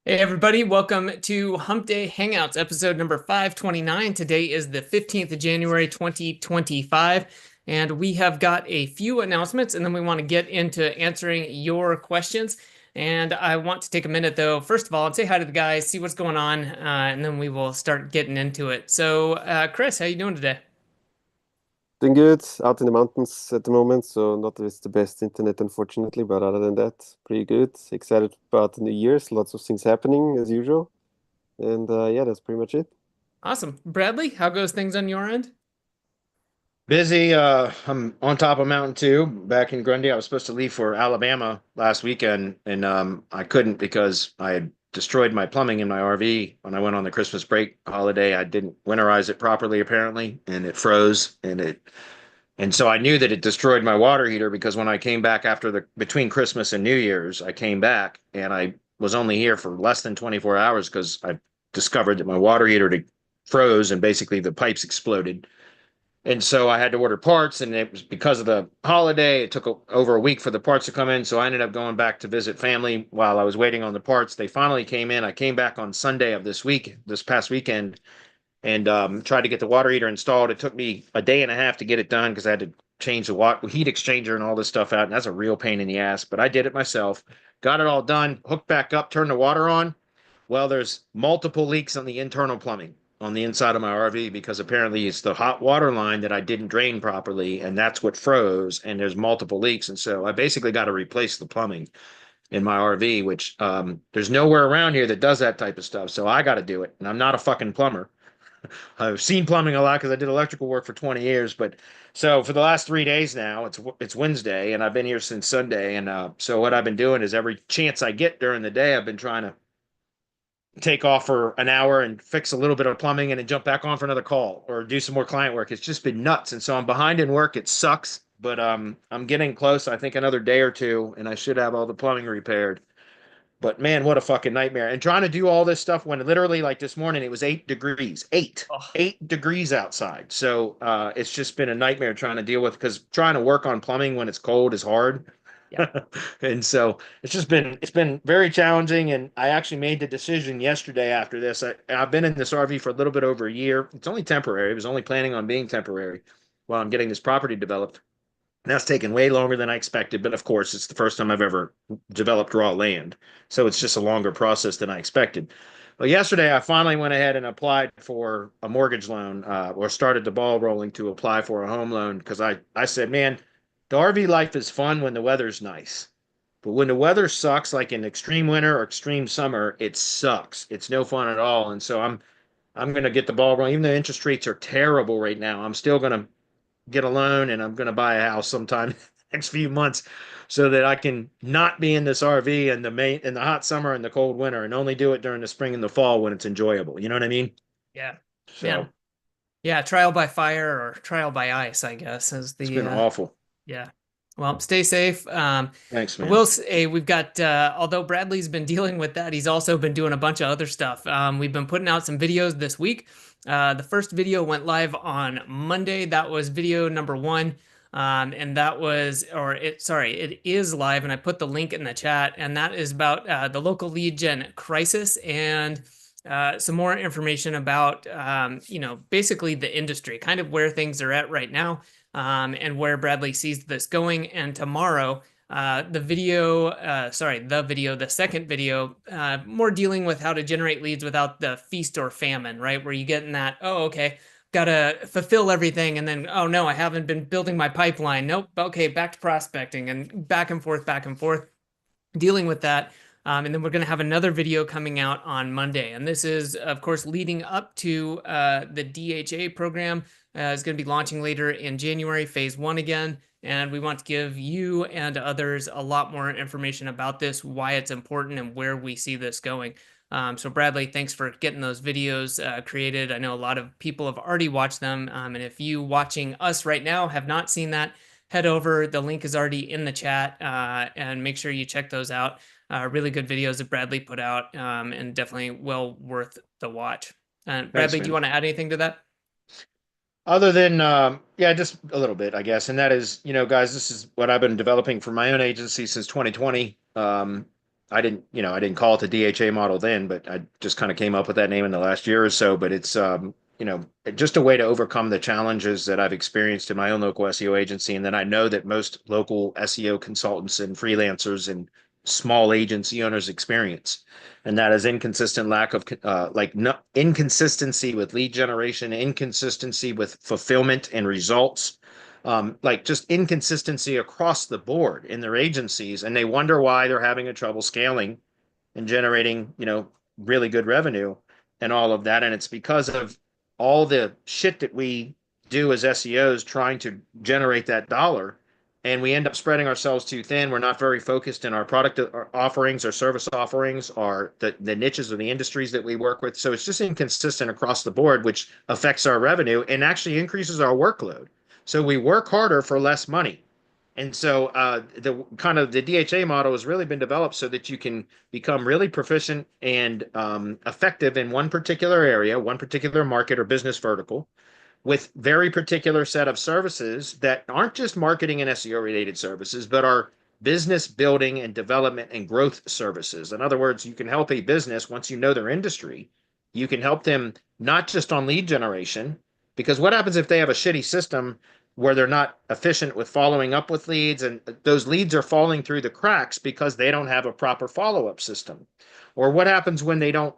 Hey everybody, welcome to Hump Day Hangouts, episode number 529. Today is the 15th of January, 2025, and we have got a few announcements, and then we want to get into answering your questions. And I want to take a minute, though, first of all, and say hi to the guys, see what's going on, and then we will start getting into it. So, Chris, how you doing today? Doing good out in the mountains at the moment, so not with the best internet, unfortunately, but other than that, pretty good. Excited about the New Year's, lots of things happening as usual. And yeah, that's pretty much it. Awesome. Bradley, how goes things on your end? Busy. I'm on top of Mountain Two back in Grundy. I was supposed to leave for Alabama last weekend, and I couldn't because I had destroyed my plumbing in my RV when I went on the Christmas break holiday. I didn't winterize it properly, apparently, and it froze, and so I knew that it destroyed my water heater because when I came back after the between Christmas and New Year's, I came back and I was only here for less than 24 hours because I discovered that my water heater froze and basically the pipes exploded. And so I had to order parts, and it was because of the holiday. It took over a week for the parts to come in. So I ended up going back to visit family while I was waiting on the parts. They finally came in. I came back on Sunday of this past weekend, and tried to get the water heater installed. It took me a day and a half to get it done because I had to change the heat exchanger and all this stuff out. And that's a real pain in the ass, but I did it myself, got it all done, hooked back up, turned the water on. Well, there's multiple leaks on the internal plumbing on the inside of my RV because apparently it's the hot water line that I didn't drain properly, and that's what froze. And there's multiple leaks, and so I basically got to replace the plumbing in my RV, which there's nowhere around here that does that type of stuff. So I got to do it, and I'm not a fucking plumber. I've seen plumbing a lot because I did electrical work for 20 years. But so for the last 3 days now, it's Wednesday, and I've been here since Sunday. And so what I've been doing is every chance I get during the day, I've been trying to take off for an hour and fix a little bit of plumbing and then jump back on for another call or do some more client work. It's just been nuts. And so I'm behind in work. It sucks, but I'm getting close. I think another day or two, and I should have all the plumbing repaired. But man, what a fucking nightmare. And trying to do all this stuff when literally like this morning it was 8 degrees. Oh, 8 degrees outside. So it's just been a nightmare trying to deal with because trying to work on plumbing when it's cold is hard. yeah. And so it's been very challenging. And I actually made the decision yesterday after this. I've been in this RV for a little bit over a year. It's only temporary. I was only planning on being temporary while I'm getting this property developed. And that's taken way longer than I expected. But of course, it's the first time I've ever developed raw land. So it's just a longer process than I expected. But yesterday, I finally went ahead and applied for a mortgage loan, or started the ball rolling to apply for a home loan because I said, man, the RV life is fun when the weather's nice. But when the weather sucks, like in extreme winter or extreme summer, it sucks. It's no fun at all. And so I'm going to get the ball rolling. Even though interest rates are terrible right now, I'm still going to get a loan and I'm going to buy a house sometime next few months so that I can not be in this RV in the hot summer and the cold winter and only do it during the spring and the fall when it's enjoyable. You know what I mean? Yeah. So Man. Yeah, trial by fire or trial by ice, I guess, is it's the been awful. yeah. Well, stay safe. Thanks, I man. will say we've got although Bradley's been dealing with that, he's also been doing a bunch of other stuff. We've been putting out some videos this week. The first video went live on Monday. That was video number one. And that was, or it, sorry, it is live, and I put the link in the chat, and that is about the local lead gen crisis and some more information about, basically the industry, kind of where things are at right now, and where Bradley sees this going. And tomorrow, the second video, more dealing with how to generate leads without the feast or famine, right? Where you get in that, oh, okay, gotta fulfill everything, and then, oh no, I haven't been building my pipeline. Nope, okay, back to prospecting and back and forth, dealing with that. And then we're going to have another video coming out on Monday. And this is, of course, leading up to the DHA program. Is going to be launching later in January, phase one again. And we want to give you and others a lot more information about this, why it's important, and where we see this going. So Bradley, thanks for getting those videos created. I know a lot of people have already watched them. And if you watching us right now have not seen that, head over. The link is already in the chat, and make sure you check those out. Really good videos that Bradley put out, and definitely well worth the watch. Thanks, Bradley, do you man. want to add anything to that? Other than, yeah, just a little bit, I guess. And that is, guys, this is what I've been developing for my own agency since 2020. I didn't call it the DHA model then, but I just kind of came up with that name in the last year or so. But it's, just a way to overcome the challenges that I've experienced in my own local SEO agency. And then I know that most local SEO consultants and freelancers and small agency owners experience. And that is inconsistent lack of inconsistency with lead generation, inconsistency with fulfillment and results, like just inconsistency across the board in their agencies. And they wonder why they're having a trouble scaling and generating, really good revenue and all of that. And it's because of all the shit that we do as SEOs trying to generate that dollar. And we end up spreading ourselves too thin. We're not very focused in our product offerings, our service offerings, or the niches or the industries that we work with. So it's just inconsistent across the board, which affects our revenue and actually increases our workload. So we work harder for less money. And so the DHA model has really been developed so that you can become really proficient and effective in one particular area, one particular market or business vertical, with very particular set of services that aren't just marketing and SEO related services, but are business building and development and growth services. In other words, you can help a business once you know their industry. You can help them not just on lead generation, because what happens if they have a shitty system where they're not efficient with following up with leads, and those leads are falling through the cracks because they don't have a proper follow-up system? Or what happens when they don't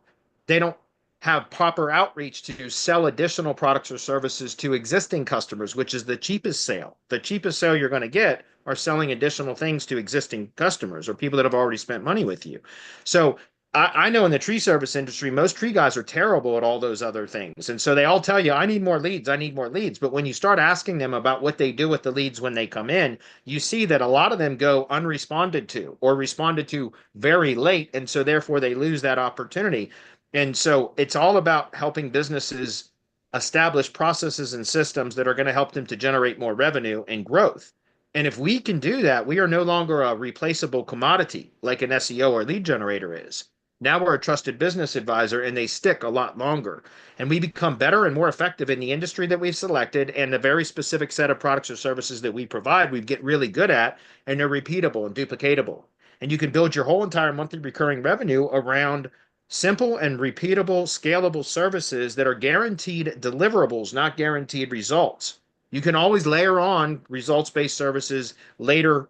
have proper outreach to sell additional products or services to existing customers, which is the cheapest sale. The cheapest sale you're going to get are selling additional things to existing customers or people that have already spent money with you. So I know in the tree service industry, most tree guys are terrible at all those other things. And so they all tell you, I need more leads. I need more leads. But when you start asking them about what they do with the leads when they come in, you see that a lot of them go unresponded to or responded to very late. And so therefore they lose that opportunity. And so it's all about helping businesses establish processes and systems that are going to help them to generate more revenue and growth. And if we can do that, we are no longer a replaceable commodity like an SEO or lead generator is. Now we're a trusted business advisor and they stick a lot longer. And we become better and more effective in the industry that we've selected and the very specific set of products or services that we provide, we get really good at, and they're repeatable and duplicatable. And you can build your whole entire monthly recurring revenue around simple and repeatable, scalable services that are guaranteed deliverables, not guaranteed results. You can always layer on results-based services later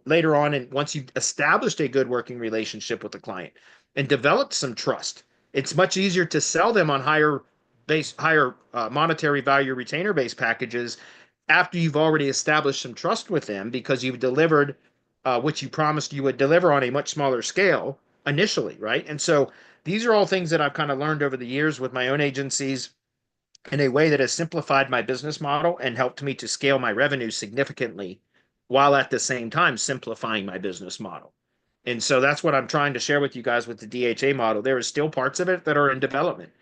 later on, and once you've established a good working relationship with the client and developed some trust, it's much easier to sell them on higher monetary value retainer-based packages after you've already established some trust with them because you've delivered what you promised you would deliver on a much smaller scale initially, right? And so these are all things that I've kind of learned over the years with my own agencies in a way that has simplified my business model and helped me to scale my revenue significantly while at the same time simplifying my business model. And so that's what I'm trying to share with you guys with the DHA model. There is still parts of it that are in development,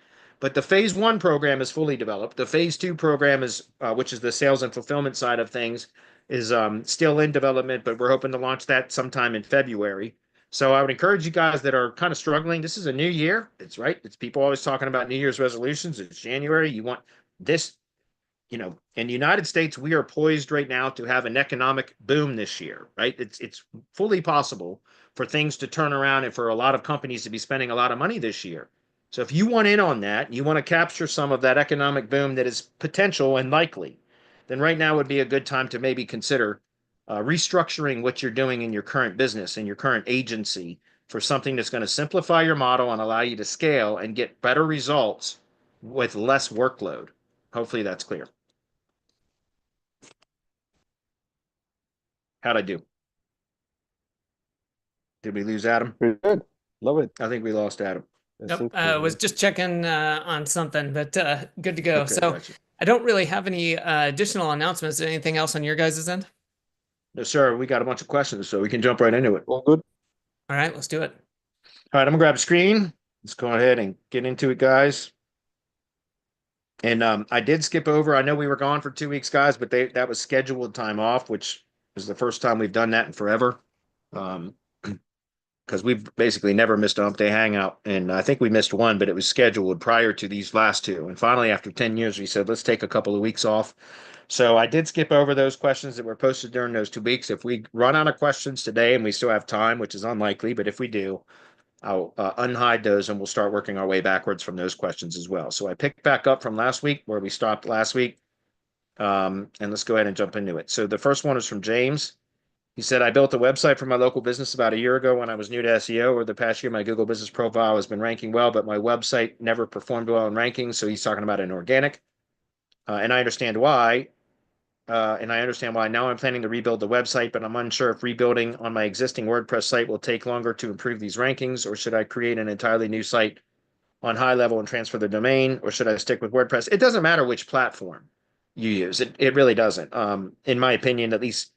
but the phase 1 program is fully developed. The phase 2 program is, which is the sales and fulfillment side of things, is still in development, but we're hoping to launch that sometime in February. So I would encourage you guys that are kind of struggling. This is a new year. It's right. It's people always talking about New Year's resolutions. It's January. You want this, in the United States, we are poised right now to have an economic boom this year, right? It's fully possible for things to turn around and for a lot of companies to be spending a lot of money this year. So if you want in on that, you want to capture some of that economic boom that is potential and likely, then right now would be a good time to maybe consider restructuring what you're doing in your current business and your current agency for something that's going to simplify your model and allow you to scale and get better results with less workload. Hopefully that's clear. How'd I do? Did we lose Adam? Pretty good. Love it. I think we lost Adam. Nope, was just checking on something, but good to go. Okay, So gotcha. I don't really have any additional announcements. Anything else on your guys' end? No, sir, we got a bunch of questions, so we can jump right into it. All good. All right, let's do it. All right, I'm gonna grab a screen. Let's go ahead and get into it, guys. And I did skip over. I know we were gone for 2 weeks, guys, but that was scheduled time off, which is the first time we've done that in forever. Because we've basically never missed a Hump Day Hangout, and I think we missed one, but it was scheduled prior to these last two. And finally, after 10 years, we said, let's take a couple of weeks off. So I did skip over those questions that were posted during those 2 weeks. If we run out of questions today and we still have time, which is unlikely, but if we do, I'll unhide those and we'll start working our way backwards from those questions as well. So I picked back up from last week where we stopped last week. And let's go ahead and jump into it. So the first one is from James. He said, I built a website for my local business about a year ago when I was new to SEO. Over the past year, my Google business profile has been ranking well, but my website never performed well in rankings. So he's talking about an organic. And I understand why. And I understand why. Now I'm planning to rebuild the website, but I'm unsure if rebuilding on my existing WordPress site will take longer to improve these rankings, or should I create an entirely new site on HighLevel and transfer the domain, or should I stick with WordPress? It doesn't matter which platform you use. It really doesn't. In my opinion, at least,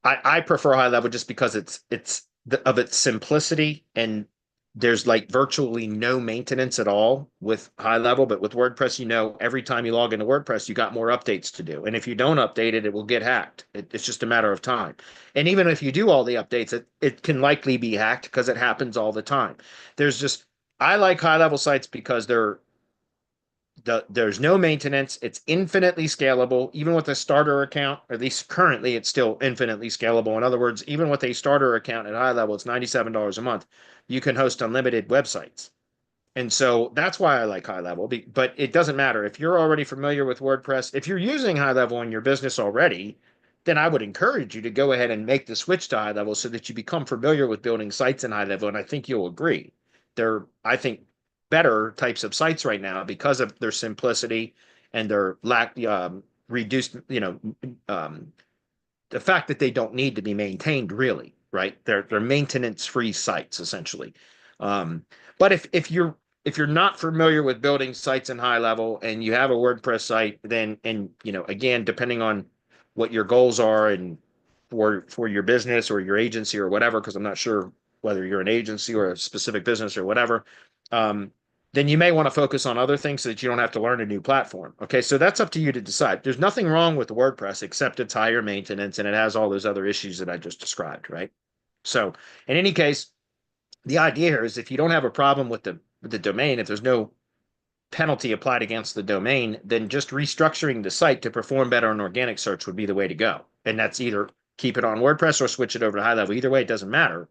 I prefer HighLevel just because of its simplicity, and there's like virtually no maintenance at all with HighLevel. But with WordPress, every time you log into WordPress, you got more updates to do. And if you don't update it, it will get hacked. It's just a matter of time. And even if you do all the updates, it can likely be hacked because it happens all the time. I like HighLevel sites because there's no maintenance. It's infinitely scalable. Even with a starter account, at least currently, it's still infinitely scalable. In other words, even with a starter account at HighLevel, it's $97 a month. You can host unlimited websites. And so that's why I like HighLevel. But it doesn't matter. If you're already familiar with WordPress, if you're using HighLevel in your business already, then I would encourage you to go ahead and make the switch to HighLevel so that you become familiar with building sites in HighLevel. And I think you'll agree. They're, I think, better types of sites right now because of their simplicity and their reduced, the fact that they don't need to be maintained really, right? They're maintenance-free sites essentially. But if you're not familiar with building sites in HighLevel and you have a WordPress site, then again, depending on what your goals are and for your business or your agency or whatever, because I'm not sure whether you're an agency or a specific business or whatever, then you may want to focus on other things so that you don't have to learn a new platform. Okay, so that's up to you to decide. There's nothing wrong with WordPress except it's higher maintenance and it has all those other issues that I just described, right? So in any case, the idea here is if you don't have a problem with the domain, if there's no penalty applied against the domain, then just restructuring the site to perform better on organic search would be the way to go. And that's either keep it on WordPress or switch it over to HighLevel. Either way, it doesn't matter.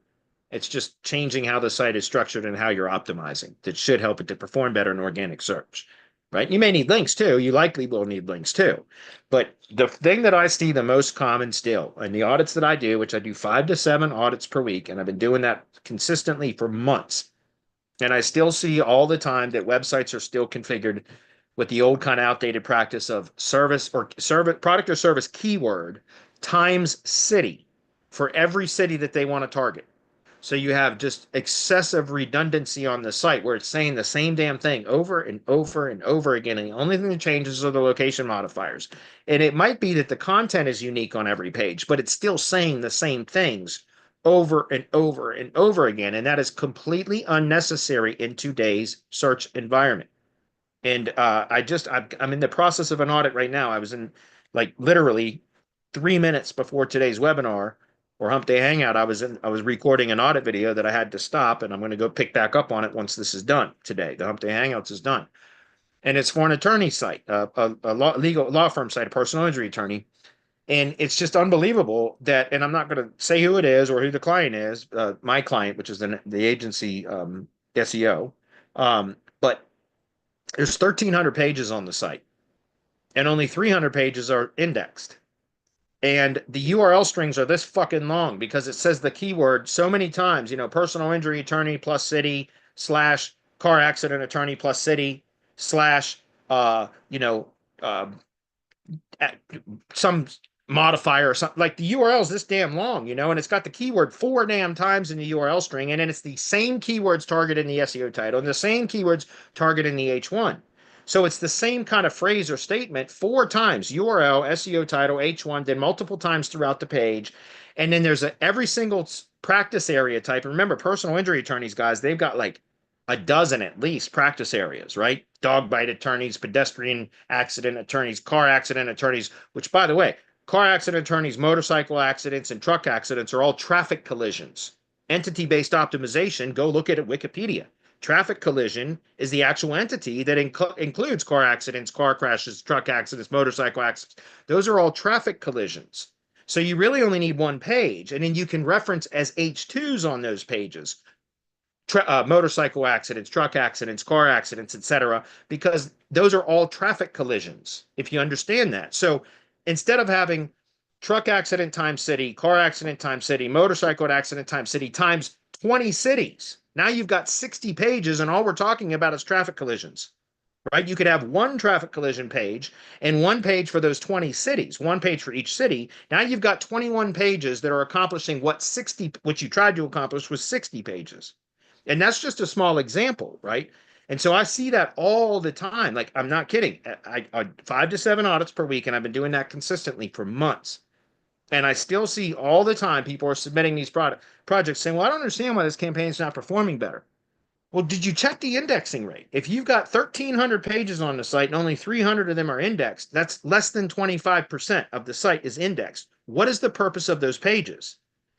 It's just changing how the site is structured and how you're optimizing. That should help it to perform better in organic search, right? You may need links too. You likely will need links too. But the thing that I see the most common still in the audits that I do, which I do 5 to 7 audits per week, and I've been doing that consistently for months. And I still see all the time that websites are still configured with the old kind of outdated practice of product or service keyword times city for every city that they want to target. So you have just excessive redundancy on the site where it's saying the same damn thing over and over and over again. And the only thing that changes are the location modifiers. And it might be that the content is unique on every page, but it's still saying the same things over and over and over again. And that is completely unnecessary in today's search environment. And I'm in the process of an audit right now. I was in literally 3 minutes before today's webinar or Hump Day Hangout, I was recording an audit video that I had to stop, and I'm going to go pick back up on it once this is done today. The Hump Day Hangouts is done. And it's for an attorney site, a legal law firm site, a personal injury attorney. And it's just unbelievable that, and I'm not going to say who it is or who the client is, my client, which is the agency SEO, but there's 1,300 pages on the site, and only 300 pages are indexed. And the URL strings are this fucking long because it says the keyword so many times, personal injury attorney plus city / car accident attorney plus city / some modifier or something. Like the URL is this damn long, and it's got the keyword 4 damn times in the URL string. And then it's the same keywords targeted in the SEO title and the same keywords targeted in the H1. So it's the same kind of phrase or statement 4 times, URL, SEO title, H1, then multiple times throughout the page. And then there's every single practice area type. Remember, personal injury attorneys, guys, they've got like a dozen at least practice areas, right? Dog bite attorneys, pedestrian accident attorneys, car accident attorneys, which, by the way, car accident attorneys, motorcycle accidents, and truck accidents are all traffic collisions. Entity-based optimization, go look at it, Wikipedia. Traffic collision is the actual entity that includes car accidents, car crashes, truck accidents, motorcycle accidents. Those are all traffic collisions. So you really only need one page, and then you can reference as H2s on those pages motorcycle accidents, truck accidents, car accidents, etc., because those are all traffic collisions, if you understand that. So instead of having truck accident times city, car accident times city, motorcycle accident times city times 20 cities, now you've got 60 pages, and all we're talking about is traffic collisions, right? You could have one traffic collision page and one page for those 20 cities, one page for each city. Now you've got 21 pages that are accomplishing what you tried to accomplish was 60 pages. And that's just a small example, right? And so I see that all the time. Like, I'm not kidding. I 5 to 7 audits per week, and I've been doing that consistently for months. And I still see all the time people are submitting these projects saying, well, I don't understand why this campaign is not performing better. Well, did you check the indexing rate? If you've got 1,300 pages on the site and only 300 of them are indexed, that's less than 25% of the site is indexed. What is the purpose of those pages?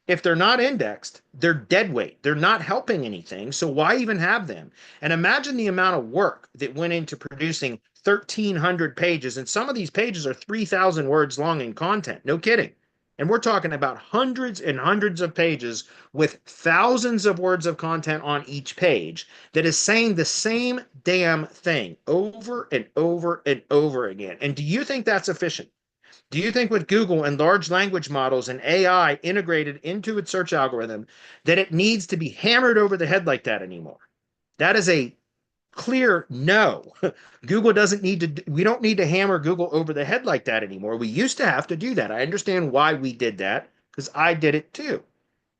If they're not indexed, they're dead weight. They're not helping anything. So why even have them? And imagine the amount of work that went into producing 1,300 pages. And some of these pages are 3,000 words long in content. No kidding. And we're talking about hundreds and hundreds of pages with thousands of words of content on each page that is saying the same damn thing over and over and over again. And do you think that's efficient? Do you think with Google and large language models and AI integrated into its search algorithm that it needs to be hammered over the head like that anymore? That is a clear no. Google doesn't need to, we don't need to hammer Google over the head like that anymore. We used to have to do that. I understand why we did that because I did it too.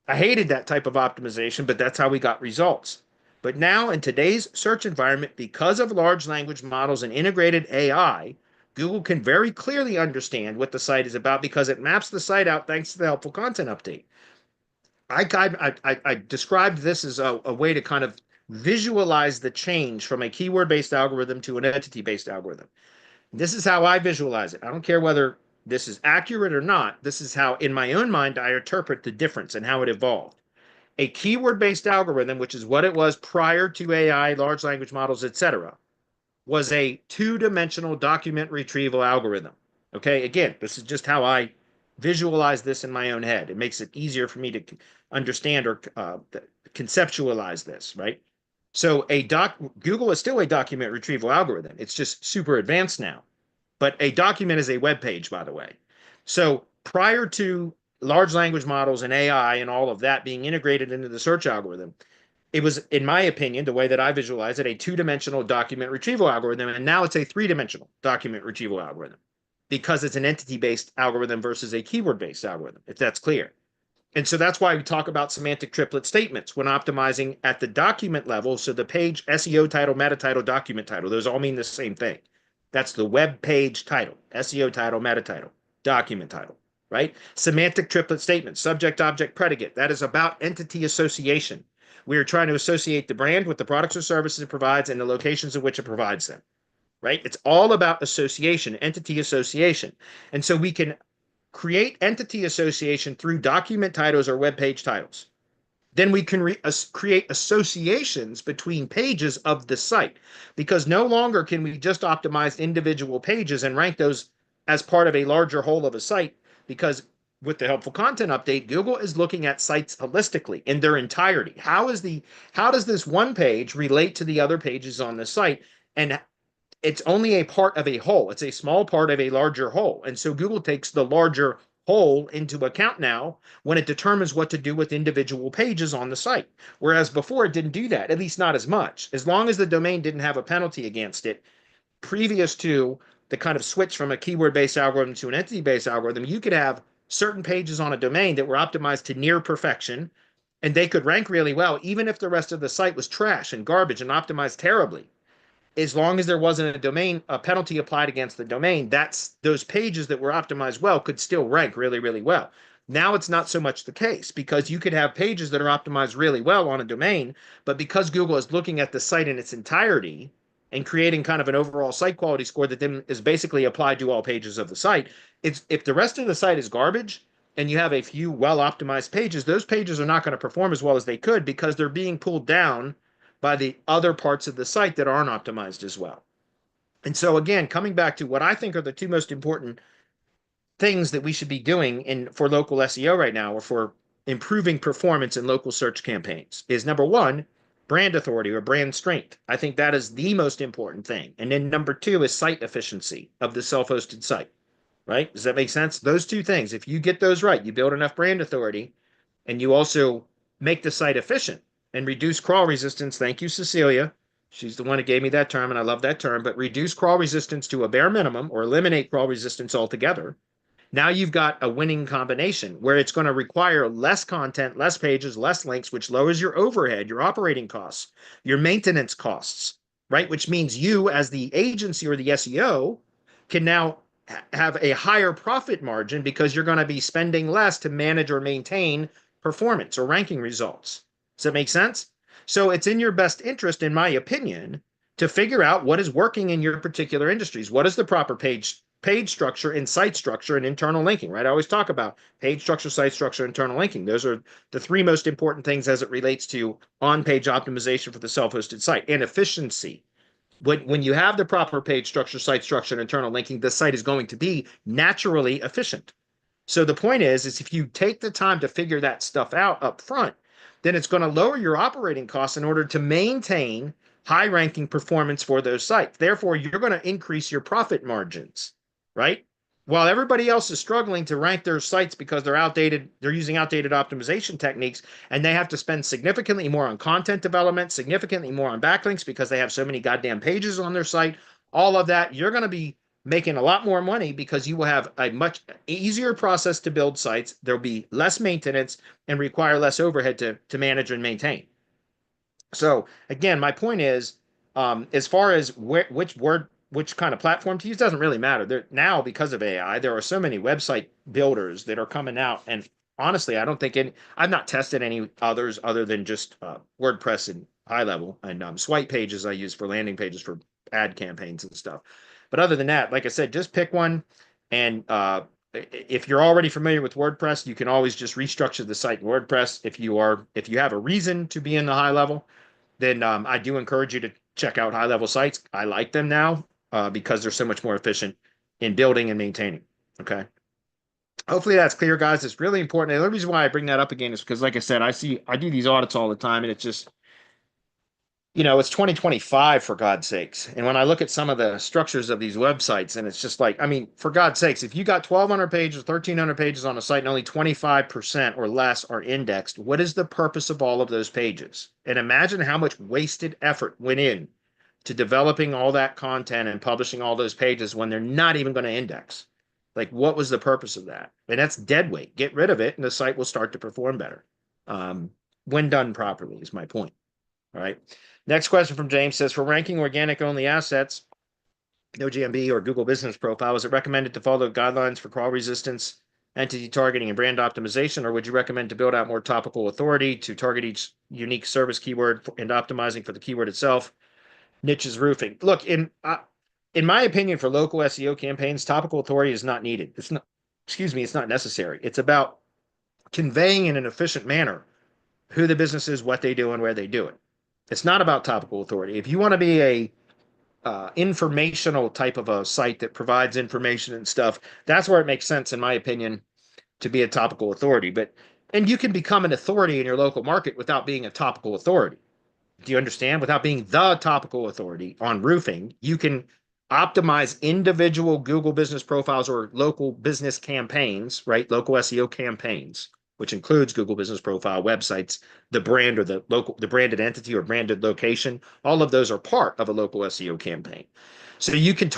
I hated that type of optimization, but that's how we got results. But now in today's search environment, because of large language models and integrated AI, Google can very clearly understand what the site is about because it maps the site out thanks to the helpful content update. I described this as a way to kind of visualize the change from a keyword-based algorithm to an entity-based algorithm. This is how I visualize it. I don't care whether this is accurate or not. This is how, in my own mind, I interpret the difference and how it evolved. A keyword-based algorithm, which is what it was prior to AI, large language models, etc., was a two-dimensional document retrieval algorithm. Okay, again, this is just how I visualize this in my own head. It makes it easier for me to understand or conceptualize this, right? So Google is still a document retrieval algorithm. It's just super advanced now. But a document is a web page, by the way. So prior to large language models and AI and all of that being integrated into the search algorithm, it was, in my opinion, the way that I visualize it, a two-dimensional document retrieval algorithm, and now it's a three-dimensional document retrieval algorithm because it's an entity-based algorithm versus a keyword-based algorithm, if that's clear. And so that's why we talk about semantic triplet statements when optimizing at the document level. So the page, SEO title, meta title, document title, those all mean the same thing. That's the web page title, SEO title, meta title, document title, right? Semantic triplet statements, subject, object, predicate. That is about entity association. We are trying to associate the brand with the products or services it provides and the locations in which it provides them, right? It's all about association, entity association. And so we can create entity association through document titles or web page titles. Then we can create associations between pages of the site because no longer can we just optimize individual pages and rank those as part of a larger whole of a site because with the helpful content update, Google is looking at sites holistically in their entirety. How does this one page relate to the other pages on the site? And it's only a part of a whole. It's a small part of a larger whole. And so Google takes the larger whole into account now when it determines what to do with individual pages on the site. Whereas before it didn't do that, at least not as much. As long as the domain didn't have a penalty against it, previous to the kind of switch from a keyword-based algorithm to an entity-based algorithm, you could have certain pages on a domain that were optimized to near perfection, and they could rank really well, even if the rest of the site was trash and garbage and optimized terribly. As long as there wasn't a penalty applied against the domain, those pages that were optimized well could still rank really, really well. Now it's not so much the case because you could have pages that are optimized really well on a domain, but because Google is looking at the site in its entirety and creating kind of an overall site quality score that then is basically applied to all pages of the site, if the rest of the site is garbage and you have a few well-optimized pages, those pages are not going to perform as well as they could because they're being pulled down by the other parts of the site that aren't optimized as well. And so again, coming back to what I think are the two most important things that we should be doing for local SEO right now, or for improving performance in local search campaigns, is number one, brand authority or brand strength. I think that is the most important thing. And then number two is site efficiency of the self-hosted site, right? Does that make sense? Those two things, if you get those right, you build enough brand authority and you also make the site efficient and reduce crawl resistance. Thank you, Cecilia. She's the one who gave me that term, and I love that term. But reduce crawl resistance to a bare minimum, or eliminate crawl resistance altogether. Now you've got a winning combination where it's going to require less content, less pages, less links, which lowers your overhead, your operating costs, your maintenance costs, right? Which means you, as the agency or the SEO, can now have a higher profit margin because you're going to be spending less to manage or maintain performance or ranking results. Does that make sense? So it's in your best interest, in my opinion, to figure out what is working in your particular industries. What is the proper page structure and site structure and internal linking, right? I always talk about page structure, site structure, internal linking. Those are the three most important things as it relates to on-page optimization for the self-hosted site, and efficiency. When you have the proper page structure, site structure, and internal linking, the site is going to be naturally efficient. So the point is if you take the time to figure that stuff out up front, then it's going to lower your operating costs in order to maintain high ranking performance for those sites. Therefore, you're going to increase your profit margins, right? While everybody else is struggling to rank their sites because they're outdated, they're using outdated optimization techniques, and they have to spend significantly more on content development, significantly more on backlinks because they have so many goddamn pages on their site. All of that, you're going to be making a lot more money because you will have a much easier process to build sites. There'll be less maintenance and require less overhead to manage and maintain. So again, my point is, as far as which kind of platform to use doesn't really matter. Now, because of AI, there are so many website builders that are coming out, and honestly, I don't think I've not tested any others other than just WordPress and HighLevel, and Swipe Pages I use for landing pages for ad campaigns and stuff. But other than that, like I said, just pick one. And if you're already familiar with WordPress, you can always just restructure the site in WordPress. If you have a reason to be in the HighLevel, then I do encourage you to check out HighLevel sites. I like them now because they're so much more efficient in building and maintaining. Okay. Hopefully that's clear, guys. It's really important. And the reason why I bring that up again is because, like I said, I do these audits all the time, and it's just, it's 2025 for God's sakes. And when I look at some of the structures of these websites, and it's just like, I mean, for God's sakes, if you got 1,200 pages, 1,300 pages on a site and only 25% or less are indexed, what is the purpose of all of those pages? And imagine how much wasted effort went in to developing all that content and publishing all those pages when they're not even going to index. Like, what was the purpose of that? And that's dead weight. Get rid of it, and the site will start to perform better. When done properly is my point. All right. Next question from James says, for ranking organic only assets, no GMB or Google Business Profile, is it recommended to follow guidelines for crawl resistance, entity targeting, and brand optimization, or would you recommend to build out more topical authority to target each unique service keyword and optimizing for the keyword itself? Niches roofing. Look, in my opinion, for local SEO campaigns, topical authority is not needed. It's not necessary. It's about conveying in an efficient manner who the business is, what they do, and where they do it. It's not about topical authority. If you want to be a informational type of a site that provides information and stuff, that's where it makes sense, in my opinion, to be a topical authority. And you can become an authority in your local market without being a topical authority. Do you understand? Without being the topical authority on roofing, you can optimize individual Google business profiles or local business campaigns, right? Local SEO campaigns, which includes Google Business Profile, websites, the brand or the branded entity or branded location. All of those are part of a local SEO campaign. So you can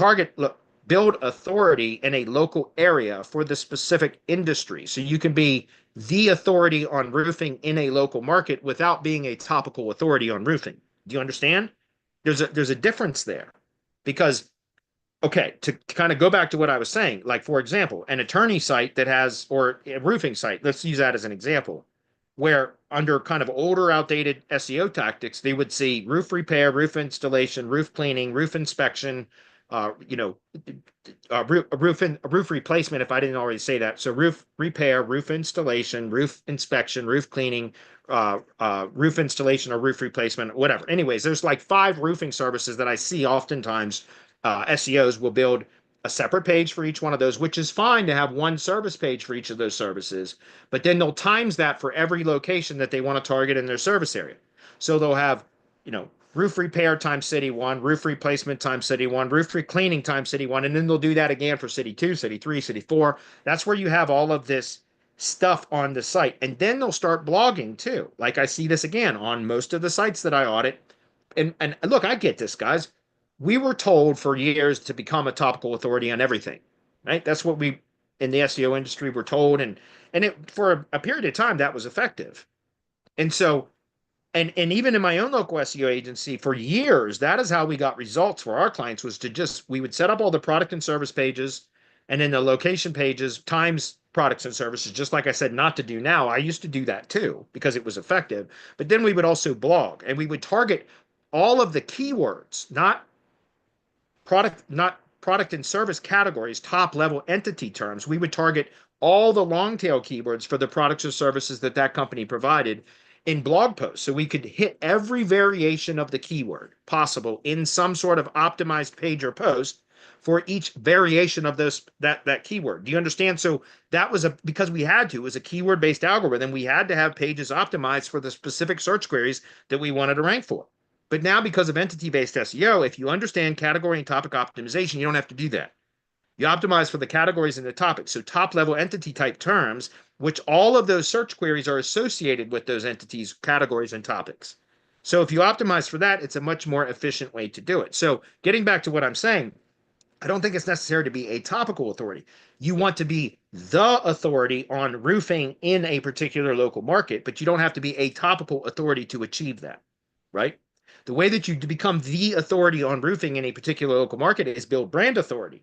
build authority in a local area for the specific industry. So you can be the authority on roofing in a local market without being a topical authority on roofing. Do you understand? There's a difference there, because okay, to kind of go back to what I was saying, like, for example, an attorney site that has, or a roofing site, let's use that as an example, where under kind of older, outdated SEO tactics, they would see roof repair, roof installation, roof cleaning, roof inspection, you know, roof replacement, if I didn't already say that. So roof repair, roof installation, roof inspection, roof cleaning, roof installation or roof replacement, whatever. Anyways, there's like 5 roofing services that I see oftentimes. SEOs will build a separate page for each one of those, which is fine to have one service page for each of those services, but then they'll times that for every location that they want to target in their service area. So they'll have, you know, roof repair times city 1, roof replacement times city 1, roof cleaning times city 1, and then they'll do that again for city 2, city 3, city 4. That's where you have all of this stuff on the site. And then they'll start blogging too. Like I see this again on most of the sites that I audit. And look, I get this, guys. We were told for years to become a topical authority on everything, right? That's what we in the SEO industry were told, and it for a period of time that was effective. And so, and even in my own local SEO agency for years, that is how we got results for our clients, was to just, we would set up all the product and service pages and then the location pages times products and services, just like I said not to do now. I used to do that too because it was effective. But then we would also blog, and we would target all of the keywords, not product and service categories, top level entity terms. We would target all the long tail keywords for the products or services that that company provided in blog posts. So we could hit every variation of the keyword possible in some sort of optimized page or post for each variation of that keyword. Do you understand? So that was because we had to, it was a keyword based algorithm. We had to have pages optimized for the specific search queries that we wanted to rank for. But now, because of entity-based SEO, if you understand category and topic optimization, you don't have to do that. You optimize for the categories and the topics. So top-level entity type terms, which all of those search queries are associated with those entities, categories, and topics. So if you optimize for that, it's a much more efficient way to do it. So getting back to what I'm saying, I don't think it's necessary to be a topical authority. You want to be the authority on roofing in a particular local market, but you don't have to be a topical authority to achieve that, right? The way that you become the authority on roofing in a particular local market is build brand authority,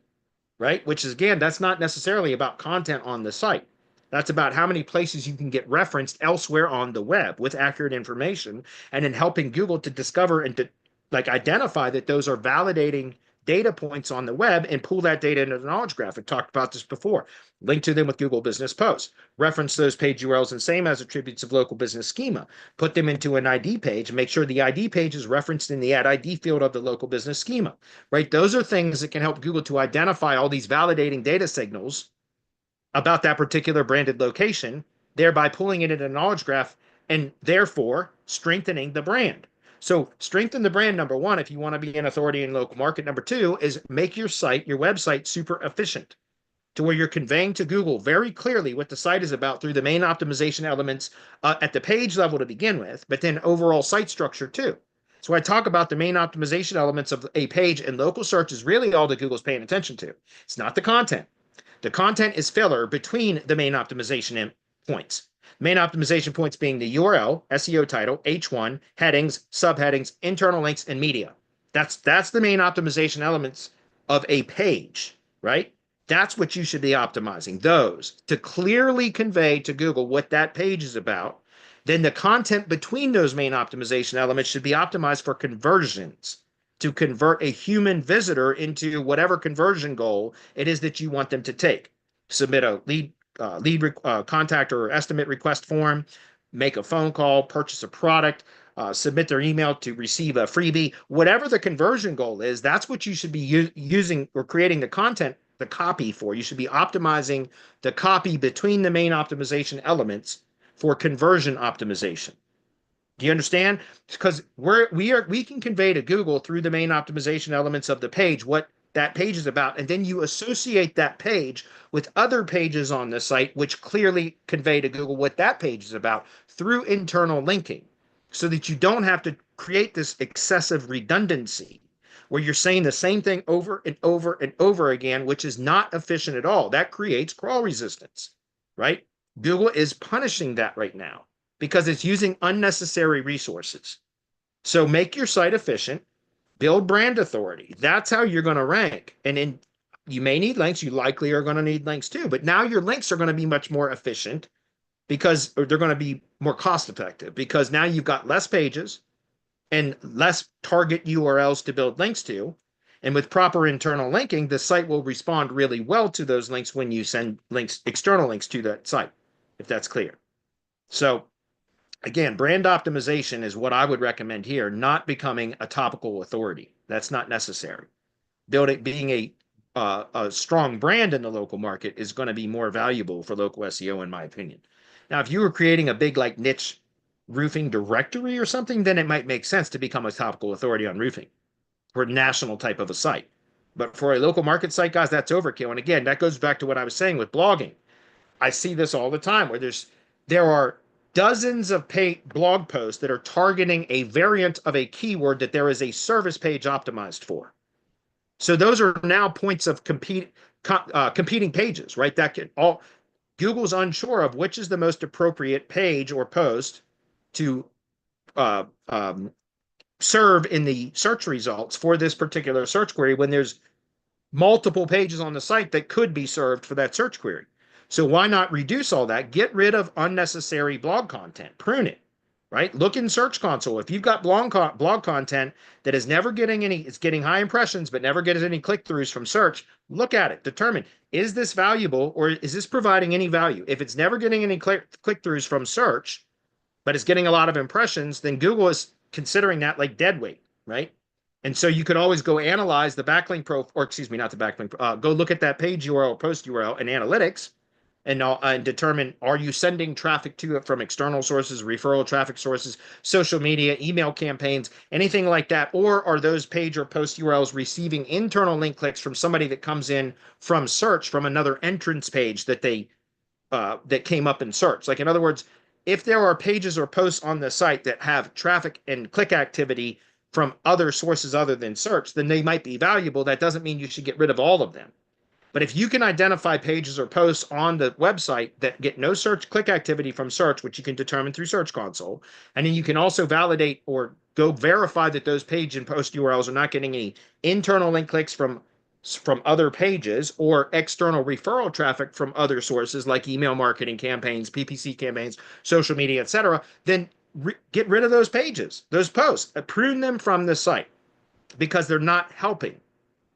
right? Which is, again, that's not necessarily about content on the site. That's about how many places you can get referenced elsewhere on the web with accurate information, and then helping Google to discover and to like identify that those are validating data points on the web and pull that data into the knowledge graph. I talked about this before. Link to them with Google Business Posts. Reference those page URLs and same as attributes of local business schema. Put them into an ID page and make sure the ID page is referenced in the add ID field of the local business schema, right? Those are things that can help Google to identify all these validating data signals about that particular branded location, thereby pulling it into a knowledge graph and therefore strengthening the brand. So strengthen the brand, number one, if you want to be an authority in local market. Number two is make your site, your website, super efficient to where you're conveying to Google very clearly what the site is about through the main optimization elements at the page level to begin with, but then overall site structure too. So I talk about the main optimization elements of a page, and local search is really all that Google's paying attention to. It's not the content. The content is filler between the main optimization points. Main optimization points being the URL, SEO title, H1, headings, subheadings, internal links, and media. That's the main optimization elements of a page, right? That's what you should be optimizing, those, to clearly convey to Google what that page is about. Then the content between those main optimization elements should be optimized for conversions, to convert a human visitor into whatever conversion goal it is that you want them to take. Submit a lead contact or estimate request form, make a phone call, purchase a product, submit their email to receive a freebie. Whatever the conversion goal is, that's what you should be using or creating the content, the copy for. You should be optimizing the copy between the main optimization elements for conversion optimization. Do you understand? Because we can convey to Google through the main optimization elements of the page what that page is about, and then you associate that page with other pages on the site which clearly convey to Google what that page is about through internal linking, so that you don't have to create this excessive redundancy where you're saying the same thing over and over and over again, which is not efficient at all. That creates crawl resistance, right? Google is punishing that right now because it's using unnecessary resources. So make your site efficient. Build brand authority. That's how you're going to rank. And then you may need links. You likely are going to need links too. But now your links are going to be much more efficient because they're going to be more cost effective, because now you've got less pages and less target URLs to build links to. And with proper internal linking, the site will respond really well to those links when you send links, external links to that site, if that's clear. So again, brand optimization is what I would recommend here, not becoming a topical authority. That's not necessary. Being a strong brand in the local market is going to be more valuable for local SEO, in my opinion. Now, if you were creating a big like niche roofing directory or something, then it might make sense to become a topical authority on roofing for a national type of a site. But for a local market site, guys, that's overkill. And again, that goes back to what I was saying with blogging. I see this all the time where there are dozens of blog posts that are targeting a variant of a keyword that there is a service page optimized for. So those are now points of competing pages, right? Google's unsure of which is the most appropriate page or post to serve in the search results for this particular search query when there's multiple pages on the site that could be served for that search query. So why not reduce all that? Get rid of unnecessary blog content, prune it, right? Look in Search Console. If you've got blog content that is never getting it's getting high impressions, but never gets any click-throughs from search, look at it, determine, is this valuable or is this providing any value? If it's never getting any click-throughs from search, but it's getting a lot of impressions, then Google is considering that like dead weight, right? And so you could always go analyze the backlink or excuse me, not the backlink, go look at that page URL, post URL in analytics and determine, are you sending traffic to it from external sources, referral traffic sources, social media, email campaigns, anything like that? Or are those page or post URLs receiving internal link clicks from somebody that comes in from search from another entrance page that that came up in search? Like in other words, if there are pages or posts on the site that have traffic and click activity from other sources other than search, then they might be valuable. That doesn't mean you should get rid of all of them. But if you can identify pages or posts on the website that get no search click activity from search, which you can determine through Search Console, and then you can also validate or go verify that those page and post URLs are not getting any internal link clicks from other pages or external referral traffic from other sources like email marketing campaigns, PPC campaigns, social media, etc., then get rid of those pages, those posts, prune them from the site because they're not helping.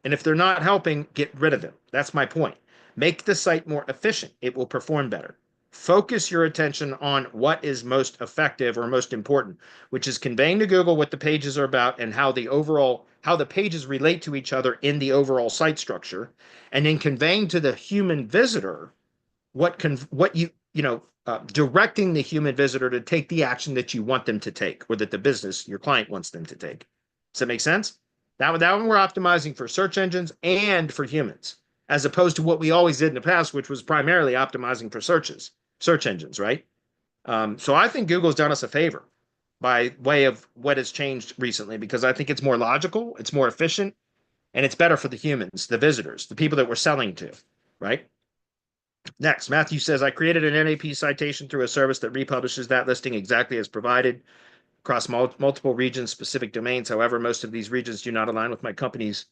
And if they're not helping, get rid of them. That's my point. Make the site more efficient. It will perform better. Focus your attention on what is most effective or most important, which is conveying to Google what the pages are about and how the pages relate to each other in the overall site structure, and then conveying to the human visitor directing the human visitor to take the action that you want them to take, or that the business, your client, wants them to take. Does that make sense? That one we're optimizing for search engines and for humans, as opposed to what we always did in the past, which was primarily optimizing for search engines, right? So I think Google's done us a favor by way of what has changed recently, because I think it's more logical, it's more efficient, and it's better for the humans, the visitors, the people that we're selling to, right? Next, Matthew says, I created an NAP citation through a service that republishes that listing exactly as provided across multiple regions, specific domains. However, most of these regions do not align with my company's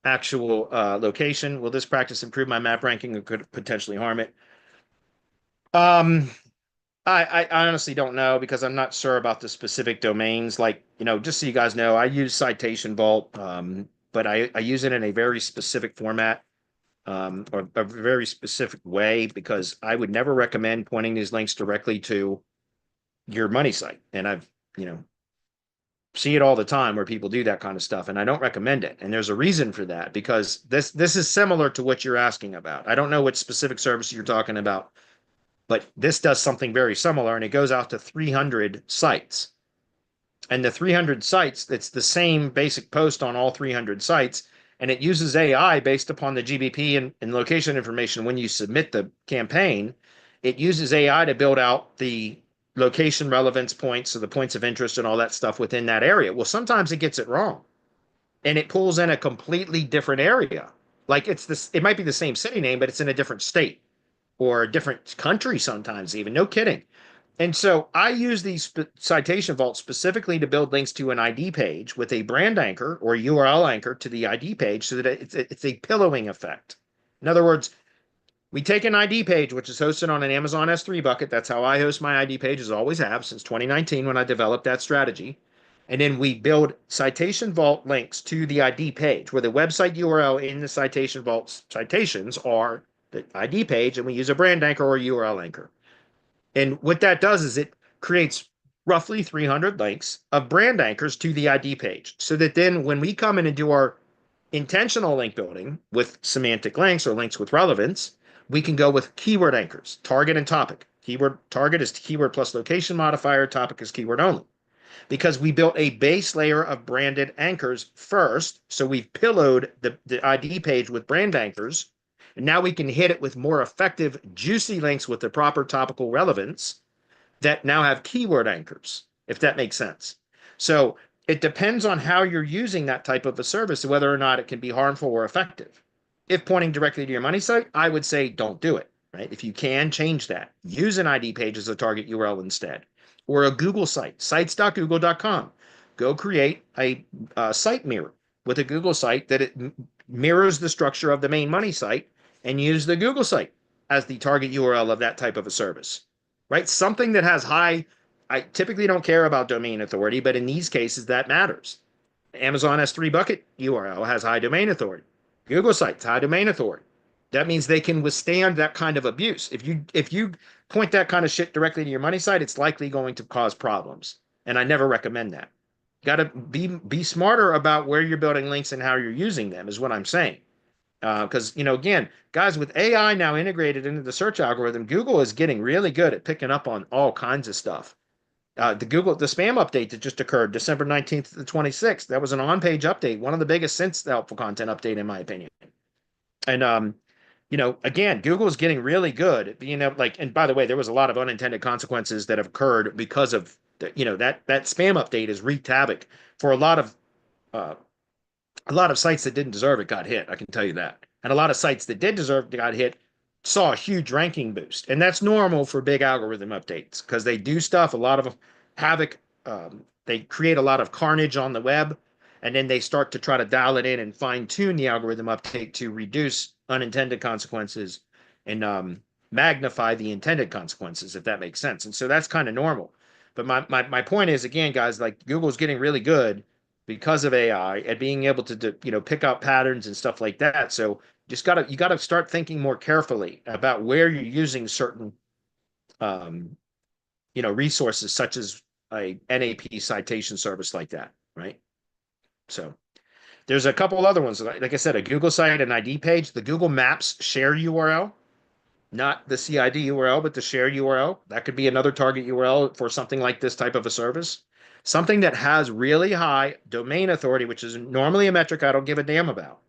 actual location. Will this practice improve my map ranking or could potentially harm it? I honestly don't know, because I'm not sure about the specific domains. Like, just so you guys know, I use Citation Vault, but I use it in a very specific format, or a very specific way, because I would never recommend pointing these links directly to your money site. And I've see it all the time where people do that kind of stuff, and I don't recommend it. And there's a reason for that, because this is similar to what you're asking about. I don't know which specific service you're talking about, but this does something very similar, and it goes out to 300 sites. And the 300 sites, it's the same basic post on all 300 sites, and it uses AI based upon the GBP and location information. When you submit the campaign, it uses AI to build out the location relevance points, so the points of interest and all that stuff within that area. Well, sometimes it gets it wrong, and it pulls in a completely different area. Like it might be the same city name, but it's in a different state or a different country sometimes even. No kidding. And so I use these citation vaults specifically to build links to an ID page with a brand anchor or URL anchor to the ID page, so that it's a pillowing effect. In other words, we take an ID page, which is hosted on an Amazon S3 bucket. That's how I host my ID pages, always have since 2019 when I developed that strategy. And then we build citation vault links to the ID page where the website URL in the citation vault citations are the ID page, and we use a brand anchor or a URL anchor. And what that does is it creates roughly 300 links of brand anchors to the ID page, so that then when we come in and do our intentional link building with semantic links or links with relevance, we can go with keyword anchors, target and topic. Keyword target is keyword plus location modifier, topic is keyword only. Because we built a base layer of branded anchors first. So we've pillowed the ID page with brand anchors. And now we can hit it with more effective, juicy links with the proper topical relevance that now have keyword anchors, if that makes sense. So it depends on how you're using that type of a service, whether or not it can be harmful or effective. If pointing directly to your money site, I would say don't do it, right? If you can, change that. Use an ID page as a target URL instead, or a Google site, sites.google.com. Go create a site mirror with a Google site that it mirrors the structure of the main money site, and use the Google site as the target URL of that type of a service, right? Something that has high, I typically don't care about domain authority, but in these cases that matters. Amazon S3 bucket URL has high domain authority. Google sites, high domain authority. That means they can withstand that kind of abuse. If you point that kind of shit directly to your money site, it's likely going to cause problems. And I never recommend that. Got to be smarter about where you're building links and how you're using them, is what I'm saying. Because, again, guys, with AI now integrated into the search algorithm, Google is getting really good at picking up on all kinds of stuff. The spam update that just occurred December 19th to the 26th, that was an on-page update, one of the biggest since the helpful content update, in my opinion. And, again, Google is getting really good at being able, and by the way, there was a lot of unintended consequences that have occurred because of, that spam update has wreaked havoc for a lot of sites that didn't deserve it got hit. I can tell you that. And a lot of sites that did deserve it got hit saw a huge ranking boost. And that's normal for big algorithm updates because they do stuff, a lot of havoc. They create a lot of carnage on the web. And then they start to try to dial it in and fine tune the algorithm update to reduce unintended consequences and magnify the intended consequences, if that makes sense. And so that's kind of normal. But my point is, again, guys, like Google's getting really good because of AI at being able to pick out patterns and stuff like that. So you gotta start thinking more carefully about where you're using certain resources, such as a NAP citation service like that, right? So there's a couple other ones. Like I said, a Google site, an ID page, the Google Maps share URL, not the CID URL, but the share URL. That could be another target URL for something like this type of a service. Something that has really high domain authority, which is normally a metric I don't give a damn about.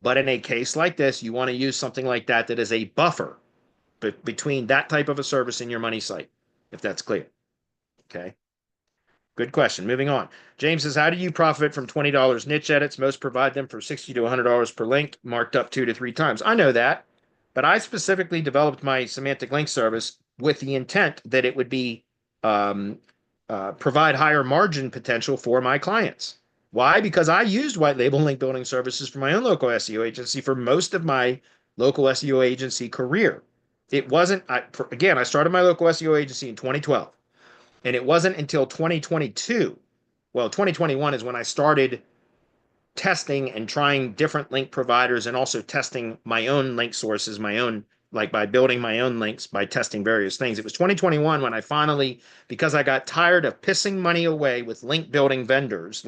But in a case like this, you want to use something like that is a buffer between that type of a service and your money site, if that's clear. Okay. Good question. Moving on. James says, how do you profit from $20 niche edits? Most provide them for $60 to $100 per link, marked up 2 to 3 times. I know that, but I specifically developed my semantic link service with the intent that it would be provide higher margin potential for my clients. Why? Because I used white label link building services for my own local SEO agency for most of my local SEO agency career. It wasn't, I started my local SEO agency in 2012. And it wasn't until 2022, well, 2021 is when I started testing and trying different link providers and also testing my own link sources, by building my own links, by testing various things. It was 2021 when I finally, because I got tired of pissing money away with link vendors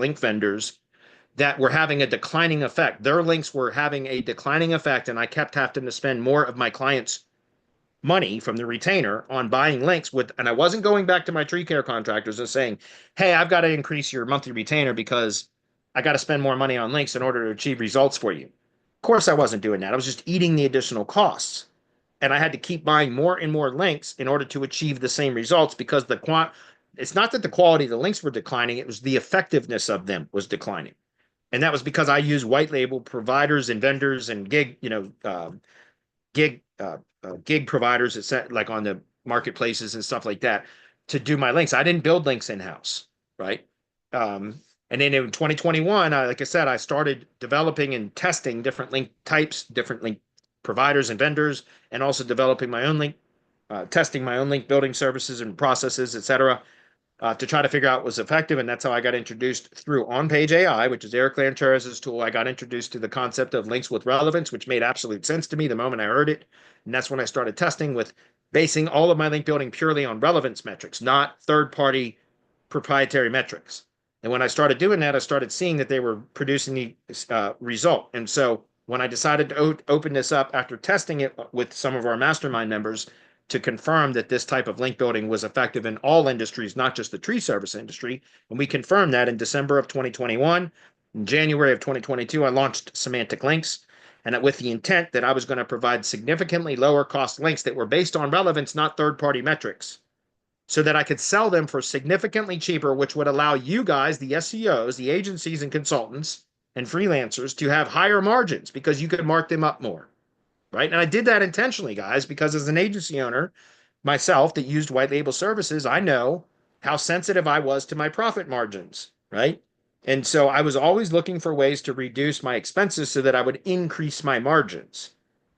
that were having a declining effect. Their links were having a declining effect, and I kept having to spend more of my clients' money from the retainer on buying links and I wasn't going back to my tree care contractors and saying, hey, I've got to increase your monthly retainer because I got to spend more money on links in order to achieve results for you. Of course, I wasn't doing that. I was just eating the additional costs. And I had to keep buying more and more links in order to achieve the same results because it's not that the quality of the links were declining, it was the effectiveness of them was declining. And that was because I use white label providers and vendors and gig providers, like on the marketplaces and stuff like that, to do my links. I didn't build links in-house, right? And then in 2021, like I said, I started developing and testing different link types, different link providers and vendors, and also developing my own link, testing my own link building services and processes, etc. to try to figure out what was effective. And that's how I got introduced through On-Page AI, which is Eric Lancheres' tool. I got introduced to the concept of links with relevance, which made absolute sense to me the moment I heard it. And that's when I started testing with basing all of my link building purely on relevance metrics, not third-party proprietary metrics. And when I started doing that, I started seeing that they were producing the result. And so when I decided to open this up after testing it with some of our mastermind members to confirm that this type of link building was effective in all industries, not just the tree service industry, and we confirmed that in December of 2021. In January of 2022, I launched Semantic Links, and with the intent that I was going to provide significantly lower cost links that were based on relevance, not third-party metrics, so that I could sell them for significantly cheaper, which would allow you guys, the SEOs, the agencies and consultants and freelancers, to have higher margins because you could mark them up more, right? And I did that intentionally, guys, because as an agency owner myself that used white label services, I know how sensitive I was to my profit margins, right? And so I was always looking for ways to reduce my expenses so that I would increase my margins.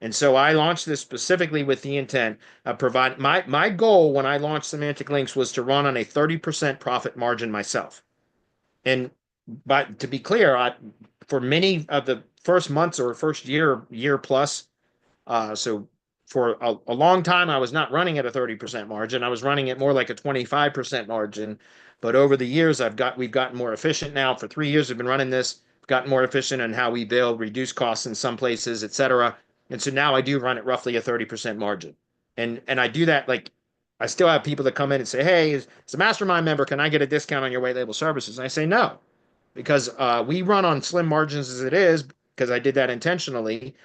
And so I launched this specifically with the intent of provide my goal when I launched Semantic Links was to run on a 30% profit margin myself. And but to be clear, for many of the first months or first year plus, so for a long time, I was not running at a 30% margin. I was running at more like a 25% margin. But over the years, we've gotten more efficient now. For 3 years, we've been running this, gotten more efficient in how we build, reduce costs in some places, et cetera. And so now I do run at roughly a 30% margin. And I do that, like, I still have people that come in and say, hey, as a mastermind member, can I get a discount on your white label services? And I say no, because we run on slim margins as it is, because I did that intentionally.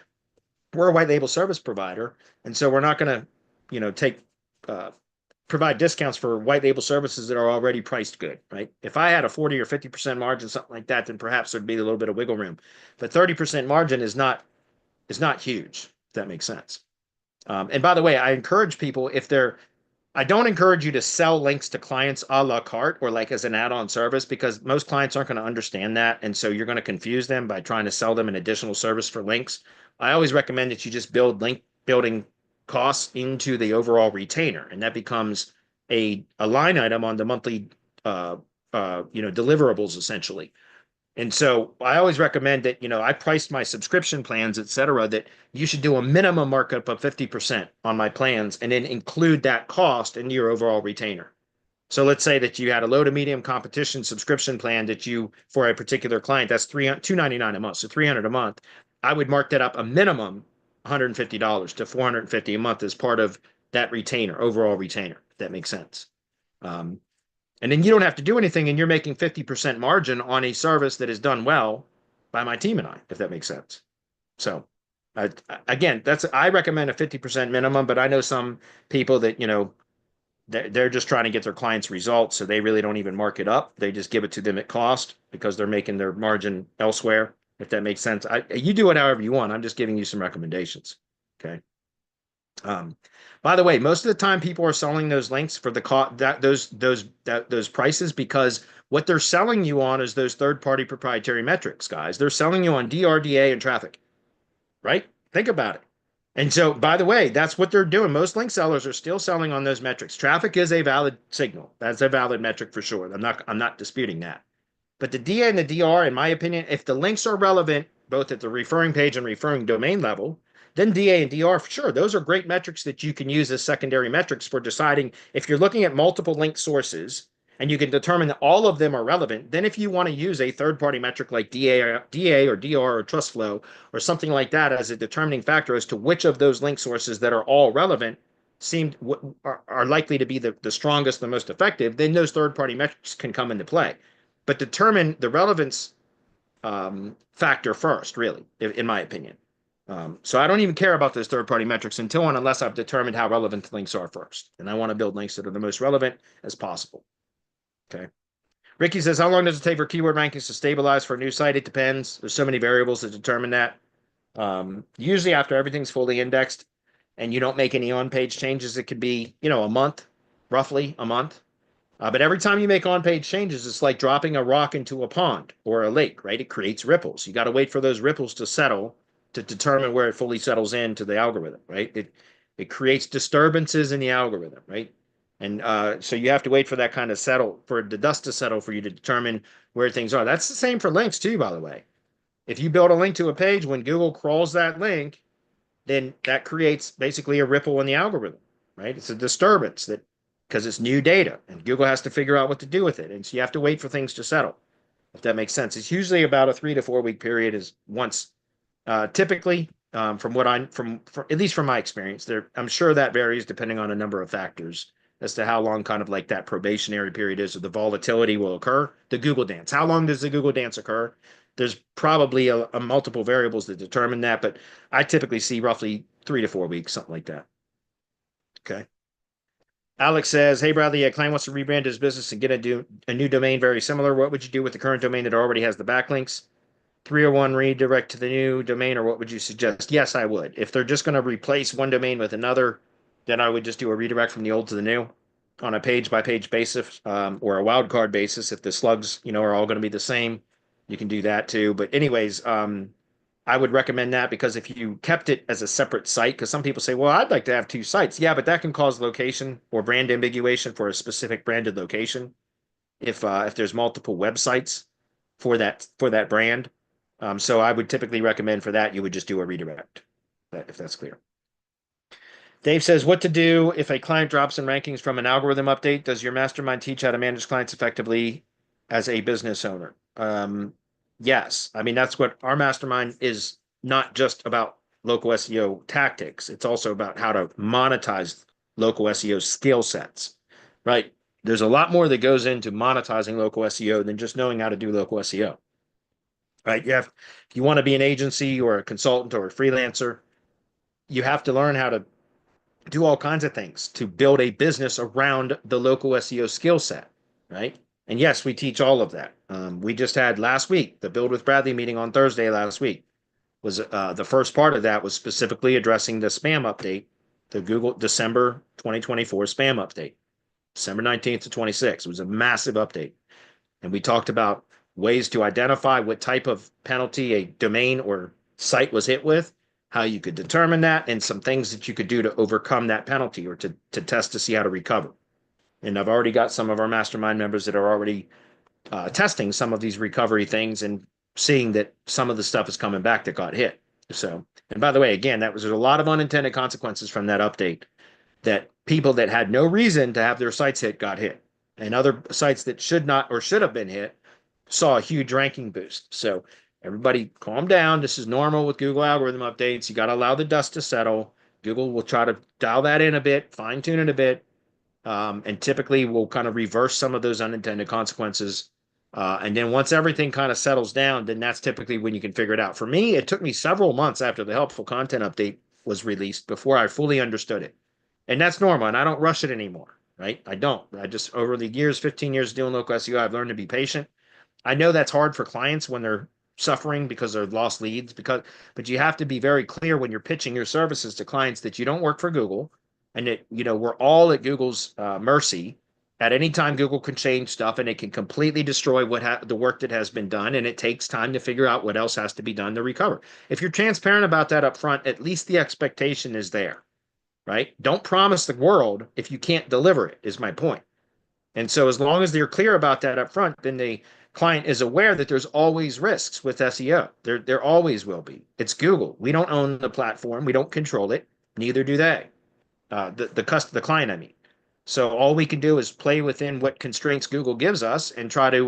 We're a white label service provider, and so we're not going to, take provide discounts for white label services that are already priced good, right? If I had a 40 or 50% margin, something like that, then perhaps there'd be a little bit of wiggle room. But 30% margin is not huge, if that makes sense. And by the way, I encourage people, I don't encourage you to sell links to clients a la carte or like as an add-on service, because most clients aren't going to understand that. And so you're going to confuse them by trying to sell them an additional service for links. I always recommend that you just build link building costs into the overall retainer, and that becomes a line item on the monthly deliverables essentially. And so I always recommend that, I priced my subscription plans, et cetera, that you should do a minimum markup of 50% on my plans and then include that cost in your overall retainer. So let's say that you had a low to medium competition subscription plan that for a particular client, that's $299 a month, so $300 a month. I would mark that up a minimum $150 to $450 a month as part of that retainer, overall retainer, if that makes sense. And then you don't have to do anything, and you're making 50% margin on a service that is done well by my team and I, if that makes sense. So again, I recommend a 50% minimum, but I know some people that, they're just trying to get their clients results, so they really don't even mark it up. They just give it to them at cost because they're making their margin elsewhere, if that makes sense. You do it however you want. I'm just giving you some recommendations. Okay. By the way, most of the time people are selling those links for those prices because what they're selling you on is those third-party proprietary metrics, guys. They're selling you on DRDA and traffic, right? Think about it. And so, by the way, that's what they're doing. Most link sellers are still selling on those metrics. Traffic is a valid signal. That's a valid metric for sure. I'm not disputing that. But the DA and the DR, in my opinion, if the links are relevant, both at the referring page and referring domain level, then DA and DR, for sure, those are great metrics that you can use as secondary metrics for deciding if you're looking at multiple link sources and you can determine that all of them are relevant. Then if you want to use a third-party metric like DA or DR or trust flow or something like that as a determining factor as to which of those link sources that are all relevant are likely to be the strongest, the most effective, then those third-party metrics can come into play. But determine the relevance factor first, really, in my opinion. So I don't even care about those third-party metrics unless I've determined how relevant the links are first. And I want to build links that are the most relevant as possible. Okay. Ricky says, how long does it take for keyword rankings to stabilize for a new site? It depends. There's so many variables that determine that. Usually after everything's fully indexed and you don't make any on-page changes, it could be, a month, roughly a month. But every time you make on-page changes, it's like dropping a rock into a pond or a lake, right? It creates ripples. You got to wait for those ripples to settle to determine where it fully settles into the algorithm, right? It creates disturbances in the algorithm, right? And so you have to wait for that kind of settle, for the dust to settle for you to determine where things are. That's the same for links too, by the way. If you build a link to a page, when Google crawls that link, then that creates basically a ripple in the algorithm, right? It's a disturbance that because it's new data and Google has to figure out what to do with it. And so you have to wait for things to settle, if that makes sense. It's usually about a 3 to 4 week period is once typically from what from at least from my experience there. I'm sure that varies depending on a number of factors as to how long kind of like that probationary period is or the volatility will occur. The Google dance, how long does the Google dance occur? There's probably a multiple variables that determine that, but I typically see roughly 3 to 4 weeks, something like that. Okay. Alex says, hey, Bradley, a client wants to rebrand his business and get a new domain very similar. What would you do with the current domain that already has the backlinks? 301 redirect to the new domain, or what would you suggest? Yes, I would. If they're just going to replace one domain with another, then I would just do a redirect from the old to the new on a page by page basis or a wildcard basis. If the slugs, are all going to be the same, you can do that too. But anyways, I would recommend that because if you kept it as a separate site, because some people say, well, I'd like to have two sites. Yeah, but that can cause location or brand ambiguation for a specific branded location. If there's multiple websites for that brand. So I would typically recommend for that, you would just do a redirect, if that's clear. Dave says, what to do if a client drops in rankings from an algorithm update? Does your mastermind teach how to manage clients effectively as a business owner? Yes. I mean, that's what our mastermind is, not just about local SEO tactics. It's also about how to monetize local SEO skill sets, right? There's a lot more that goes into monetizing local SEO than just knowing how to do local SEO, right? If you want to be an agency or a consultant or a freelancer, you have to learn how to do all kinds of things to build a business around the local SEO skill set, right? And yes, we teach all of that. We just had last week, the Build with Bradley meeting on Thursday last week was the first part of that was specifically addressing the spam update, the Google December 2024 spam update, December 19th to 26th. It was a massive update. And we talked about ways to identify what type of penalty a domain or site was hit with, how you could determine that, and some things that you could do to overcome that penalty or to test to see how to recover. And I've already got some of our mastermind members that are already testing some of these recovery things and seeing that some of the stuff is coming back that got hit. So, and by the way, again, there's a lot of unintended consequences from that update that people that had no reason to have their sites hit got hit. And other sites that should not or should have been hit saw a huge ranking boost. So everybody calm down. This is normal with Google algorithm updates. You got to allow the dust to settle. Google will try to dial that in a bit, fine tune it a bit. And typically we'll kind of reverse some of those unintended consequences. And then once everything kind of settles down, then that's typically when you can figure it out. For me, it took me several months after the helpful content update was released before I fully understood it. And that's normal. And I don't rush it anymore, right? I don't. I just, over the years, 15 years doing local SEO, I've learned to be patient. I know that's hard for clients when they're suffering because they've lost leads, but you have to be very clear when you're pitching your services to clients that you don't work for Google and that, we're all at Google's mercy. At any time, Google can change stuff and it can completely destroy the work that has been done. And it takes time to figure out what else has to be done to recover. If you're transparent about that up front, at least the expectation is there, right? Don't promise the world if you can't deliver it, is my point. And so as long as they're clear about that up front, then the client is aware that there's always risks with SEO. There always will be. It's Google. We don't own the platform. We don't control it. Neither do they. The client, I mean. So all we can do is play within what constraints Google gives us and try to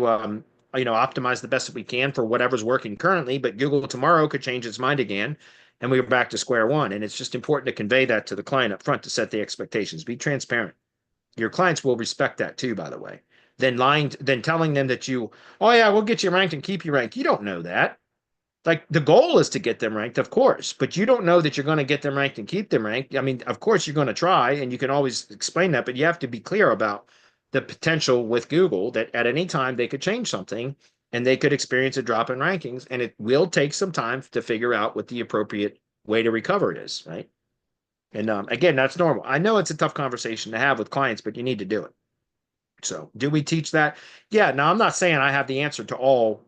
optimize the best that we can for whatever's working currently. But Google tomorrow could change its mind again, and we're back to square one. And it's just important to convey that to the client up front to set the expectations. Be transparent. Your clients will respect that too, by the way. Then telling them that oh yeah, we'll get you ranked and keep you ranked. You don't know that. Like the goal is to get them ranked, of course, but you don't know that you're going to get them ranked and keep them ranked. I mean, of course you're going to try and you can always explain that, but you have to be clear about the potential with Google that at any time they could change something and they could experience a drop in rankings, and it will take some time to figure out what the appropriate way to recover it is, right? And again, that's normal. I know it's a tough conversation to have with clients, but you need to do it. So do we teach that? Yeah. Now, I'm not saying I have the answer to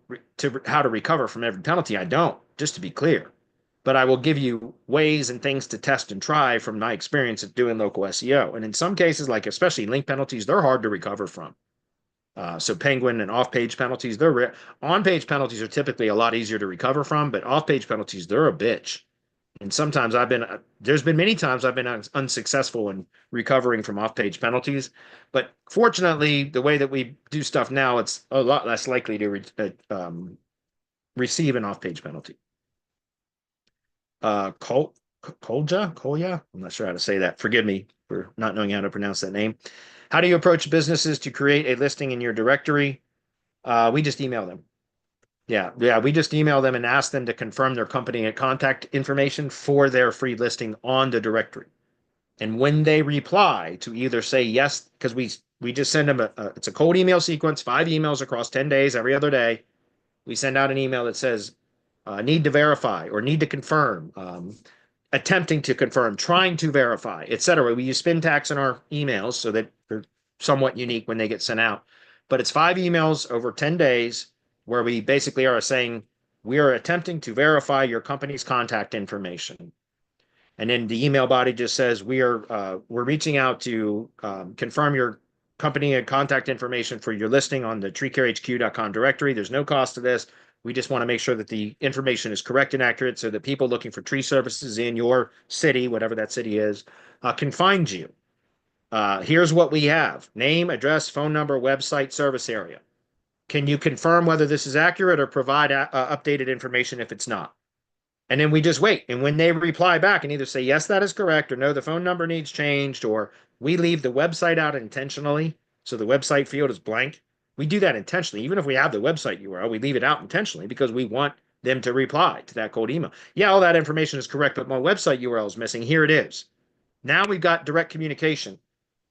how to recover from every penalty. I don't, just to be clear. but I will give you ways and things to test and try from my experience of doing local SEO. And in some cases, like especially link penalties, they're hard to recover from. So Penguin and off-page penalties, on-page penalties are typically a lot easier to recover from, but off-page penalties, they're a bitch. And sometimes there's been many times I've been unsuccessful in recovering from off-page penalties. But fortunately, the way that we do stuff now, it's a lot less likely to receive an off-page penalty. Kolja? I'm not sure how to say that. Forgive me for not knowing how to pronounce that name. How do you approach businesses to create a listing in your directory? We just email them. Yeah, we just email them and ask them to confirm their company and contact information for their free listing on the directory. And when they reply to either say yes, because we just send them it's a cold email sequence, 5 emails across 10 days, every other day. We send out an email that says, need to verify or need to confirm, attempting to confirm, trying to verify, etc. We use spin tags in our emails so that they're somewhat unique when they get sent out. But it's 5 emails over 10 days where we basically are saying, we are attempting to verify your company's contact information. And then the email body just says, we're reaching out to confirm your company and contact information for your listing on the treecarehq.com directory. There's no cost to this. We just want to make sure that the information is correct and accurate so that people looking for tree services in your city, whatever that city is, can find you. Here's what we have: name, address, phone number, website, service area. Can you confirm whether this is accurate or provide updated information if it's not? And then we just wait. And when they reply back and either say, yes, that is correct, or no, the phone number needs changed, or we leave the website out intentionally, so the website field is blank. We do that intentionally. Even if we have the website URL, we leave it out intentionally because we want them to reply to that cold email. Yeah, all that information is correct, but my website URL is missing. Here it is. Now we've got direct communication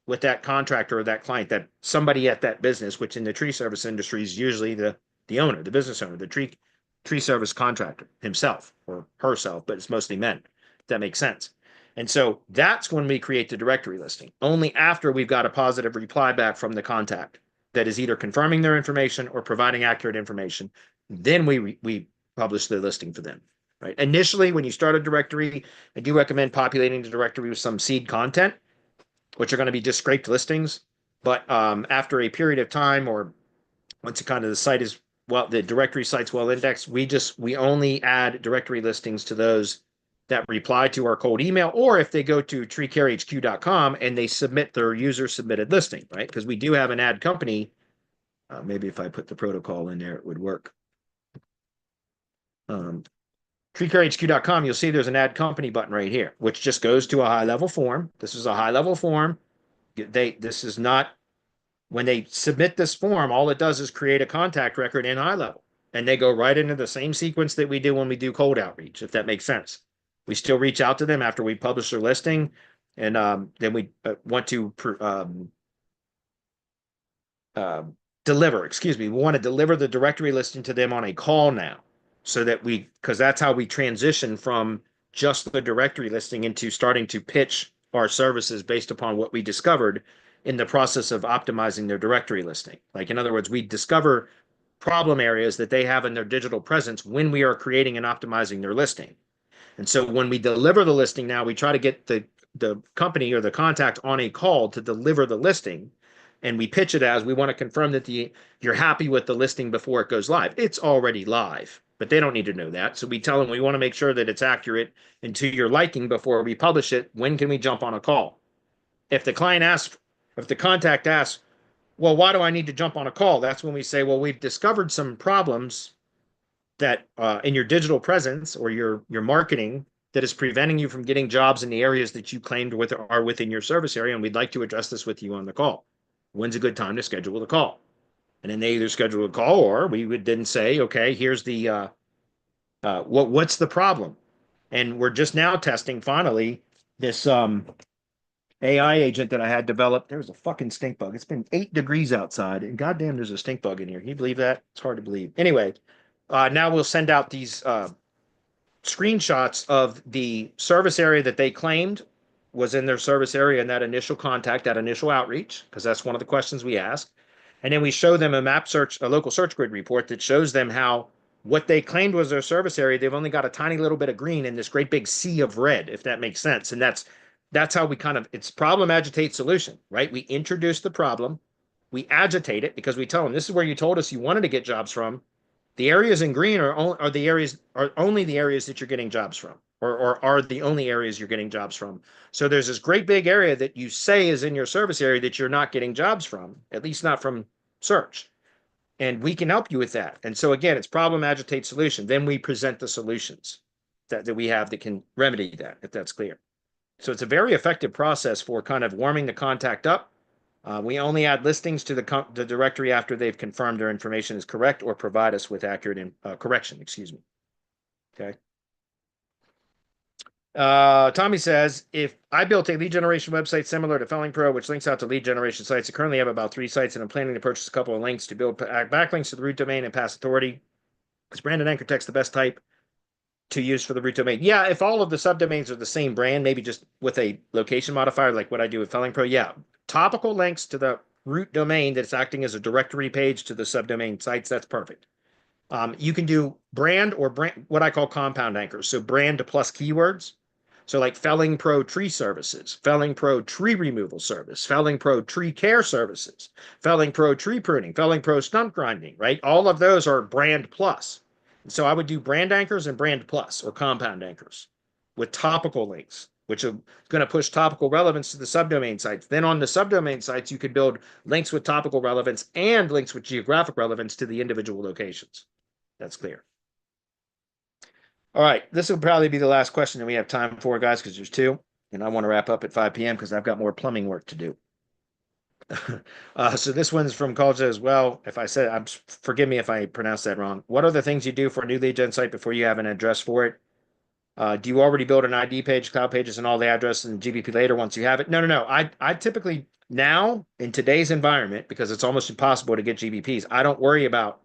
with that contractor or that client, that somebody at that business, which in the tree service industry is usually the owner, the business owner, the tree service contractor himself or herself, but it's mostly men, if that makes sense. And so that's when we create the directory listing, only after we've got a positive reply back from the contact that is either confirming their information or providing accurate information. Then we publish the listing for them. Right. Initially, when you start a directory, I do recommend populating the directory with some seed content, which are going to be just scraped listings. But after a period of time, or once the site is, well, the directory site's well indexed, we only add directory listings to those that reply to our cold email, or if they go to treecarehq.com and they submit their user submitted listing, right? Because we do have an add company. Maybe if I put the protocol in there, it would work. treecarehq.com, you'll see there's an add company button right here, which just goes to a HighLevel form. This is a HighLevel form. This is not, when they submit this form, all it does is create a contact record in HighLevel, and they go right into the same sequence that we do when we do cold outreach, if that makes sense. We still reach out to them after we publish their listing, and then we want to deliver, we want to deliver the directory listing to them on a call now, so that because that's how we transition from just the directory listing into starting to pitch our services based upon what we discovered in the process of optimizing their directory listing. Like, in other words, we discover problem areas that they have in their digital presence when we are creating and optimizing their listing. And so when we deliver the listing now, we try to get the company or the contact on a call to deliver the listing. And we pitch it as, we want to confirm that you're happy with the listing before it goes live. It's already live, but they don't need to know that. So we tell them we want to make sure that it's accurate and to your liking before we publish it. When can we jump on a call? If the contact asks, well, why do I need to jump on a call? That's when we say, well, we've discovered some problems that in your digital presence or your marketing that is preventing you from getting jobs in the areas that you claimed are within your service area, and we'd like to address this with you on the call. When's a good time to schedule the call? And then they either schedule a call, or we would then say, okay, here's the what's the problem? And we're just now testing finally this AI agent that I had developed. There's a fucking stink bug. It's been 8 degrees outside, and goddamn, there's a stink bug in here. Can you believe that? It's hard to believe. Anyway, now we'll send out these screenshots of the service area that they claimed was in their service area in that initial contact, that initial outreach, because that's one of the questions we ask. And then we show them a local search grid report that shows them how what they claimed was their service area, they've only got a tiny little bit of green in this great big sea of red, if that makes sense. And that's how we kind of, it's problem, agitate, solution, right? We introduce the problem, we agitate it because we tell them this is where you told us you wanted to get jobs from. The areas in green are only the areas that you're getting jobs from, or are the only areas you're getting jobs from. So there's this great big area that you say is in your service area that you're not getting jobs from, at least not from search. And we can help you with that. And so again, it's problem, agitate, solution. Then we present the solutions that we have that can remedy that, if that's clear. So it's a very effective process for kind of warming the contact up. We only add listings to the directory after they've confirmed their information is correct or provide us with accurate correction, excuse me. Okay. Tommy says, if I built a lead generation website similar to Felling Pro, which links out to lead generation sites, I currently have about 3 sites, and I'm planning to purchase a couple of links to build backlinks to the root domain and pass authority. Is brand and anchor text the best type to use for the root domain? Yeah, if all of the subdomains are the same brand, maybe just with a location modifier, like what I do with Felling Pro, yeah. Topical links to the root domain that's acting as a directory page to the subdomain sites, that's perfect. You can do brand or what I call compound anchors. So brand plus keywords. So like Felling Pro tree services, Felling Pro tree removal service, Felling Pro tree care services, Felling Pro tree pruning, Felling Pro stump grinding, right? All of those are brand plus. And so I would do brand anchors and brand plus or compound anchors with topical links, which are going to push topical relevance to the subdomain sites. Then on the subdomain sites, you could build links with topical relevance and links with geographic relevance to the individual locations. That's clear. All right, this will probably be the last question that we have time for, guys, because there's 2, and I want to wrap up at 5 p.m. because I've got more plumbing work to do. So this one's from Culture as well. If I said, forgive me if I pronounced that wrong. What are the things you do for a new lead gen site before you have an address for it? Do you already build an ID page, cloud pages, and all the addresses and GBP later once you have it? No. I typically now in today's environment, because it's almost impossible to get GBPs, I don't worry about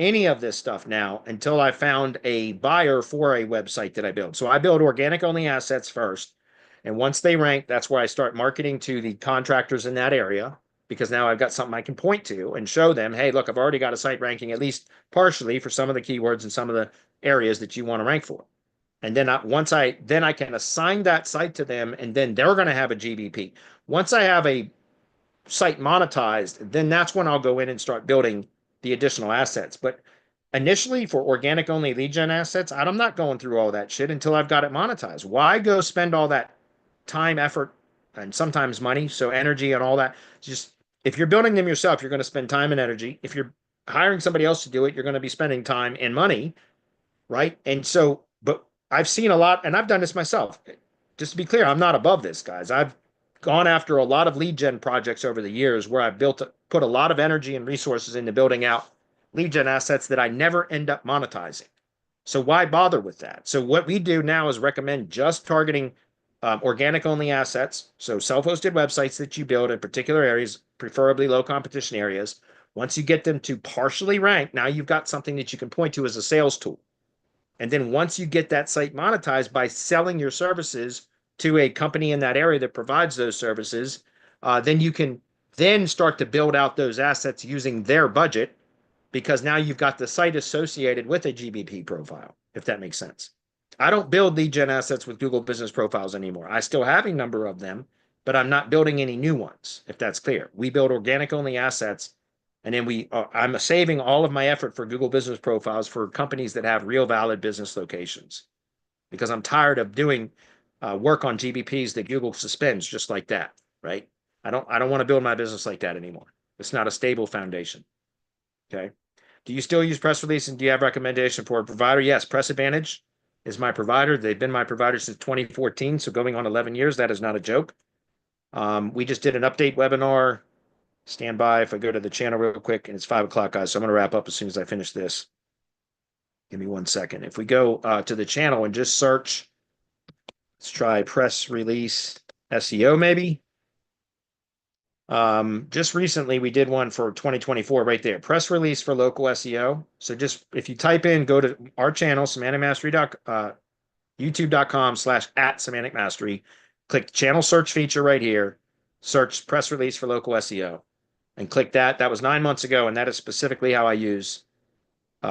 any of this stuff now until I found a buyer for a website that I build. So I build organic only assets first. And once they rank, that's where I start marketing to the contractors in that area, because now I've got something I can point to and show them, hey, look, I've already got a site ranking at least partially for some of the keywords and some of the areas that you want to rank for. And then I can assign that site to them, and then they're going to have a GBP. Once I have a site monetized, then that's when I'll go in and start building the additional assets. But initially for organic only lead gen assets, I'm not going through all that shit until I've got it monetized. Why go spend all that time, effort, and sometimes money, so energy and all that? Just if you're building them yourself, you're going to spend time and energy. If you're hiring somebody else to do it, you're going to be spending time and money, right? And so, but I've seen a lot, and I've done this myself. Just to be clear, I'm not above this, guys. I've gone after a lot of lead gen projects over the years where I've put a lot of energy and resources into building out lead gen assets that I never end up monetizing. So why bother with that? So what we do now is recommend just targeting organic only assets. So self-hosted websites that you build in particular areas, preferably low competition areas. Once you get them to partially rank, now you've got something that you can point to as a sales tool. And then once you get that site monetized by selling your services to a company in that area that provides those services, then you can then start to build out those assets using their budget, because now you've got the site associated with a GBP profile, if that makes sense. I don't build lead gen assets with Google Business Profiles anymore. I still have a number of them, but I'm not building any new ones, if that's clear. We build organic only assets, and then I'm saving all of my effort for Google Business Profiles for companies that have real valid business locations, because I'm tired of doing work on GBPs that Google suspends just like that, right? I don't want to build my business like that anymore. It's not a stable foundation. Okay. Do you still use Press Release, and do you have recommendation for a provider? Yes, Press Advantage is my provider. They've been my provider since 2014, so going on 11 years. That is not a joke. We just did an update webinar. Stand by if I go to the channel real quick, and it's 5 o'clock, guys. So I'm going to wrap up as soon as I finish this. Give me 1 second. If we go to the channel and just search, let's try Press Release SEO maybe. Just recently we did one for 2024 right there. Press Release for local SEO. So just if you type in, go to our channel, youtube.com/@semantic mastery, click the channel search feature right here, search Press Release for local SEO, and click that. That was 9 months ago, and that is specifically how I use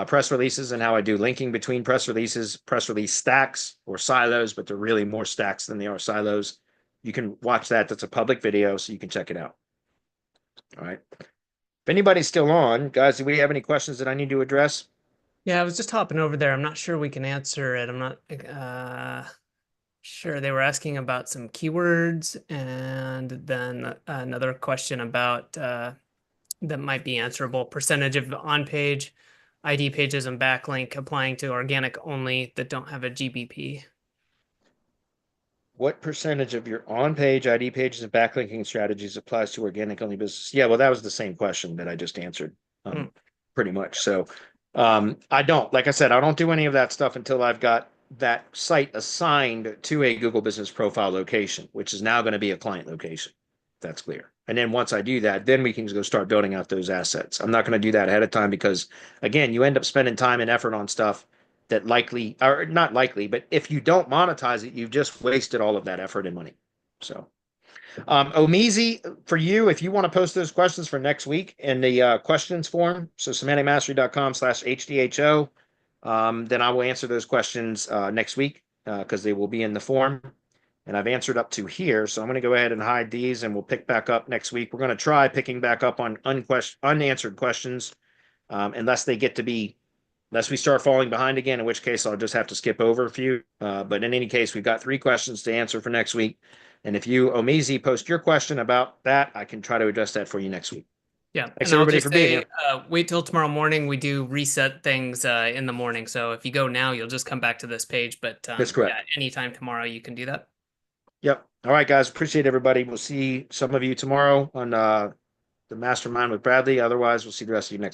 press releases and how I do linking between press releases, press release stacks or silos, but they're really more stacks than they are silos. You can watch that. That's a public video, so you can check it out. All right. If anybody's still on, guys, do we have any questions that I need to address? Yeah, I was just hopping over there. I'm not sure we can answer it. I'm not sure. They were asking about some keywords and then another question about that might be answerable. Percentage of on-page ID pages and backlink applying to organic only that don't have a GBP. What percentage of your on-page ID pages and backlinking strategies applies to organic only business? Yeah, well, that was the same question that I just answered, pretty much. So I don't, like I said, I don't do any of that stuff until I've got that site assigned to a Google Business Profile location, which is now going to be a client location. That's clear. And then once I do that, then we can go start building out those assets. I'm not going to do that ahead of time because, again, you end up spending time and effort on stuff that likely, or not likely, but if you don't monetize it, you've just wasted all of that effort and money. So, Omizi, for you, if you want to post those questions for next week in the questions form, so semanticmastery.com/HDHO, then I will answer those questions next week because they will be in the form. And I've answered up to here. So I'm going to go ahead and hide these and we'll pick back up next week. We're going to try picking back up on unanswered questions unless we start falling behind again, in which case I'll just have to skip over a few. But in any case, we've got 3 questions to answer for next week. And if you, Omizi, post your question about that, I can try to address that for you next week. Yeah. Thanks, and everybody, for being here. Wait till tomorrow morning. We do reset things in the morning. So if you go now, you'll just come back to this page. But That's correct. Yeah, anytime tomorrow, you can do that. Yep. All right, guys. Appreciate everybody. We'll see some of you tomorrow on the Mastermind with Bradley. Otherwise, we'll see the rest of you next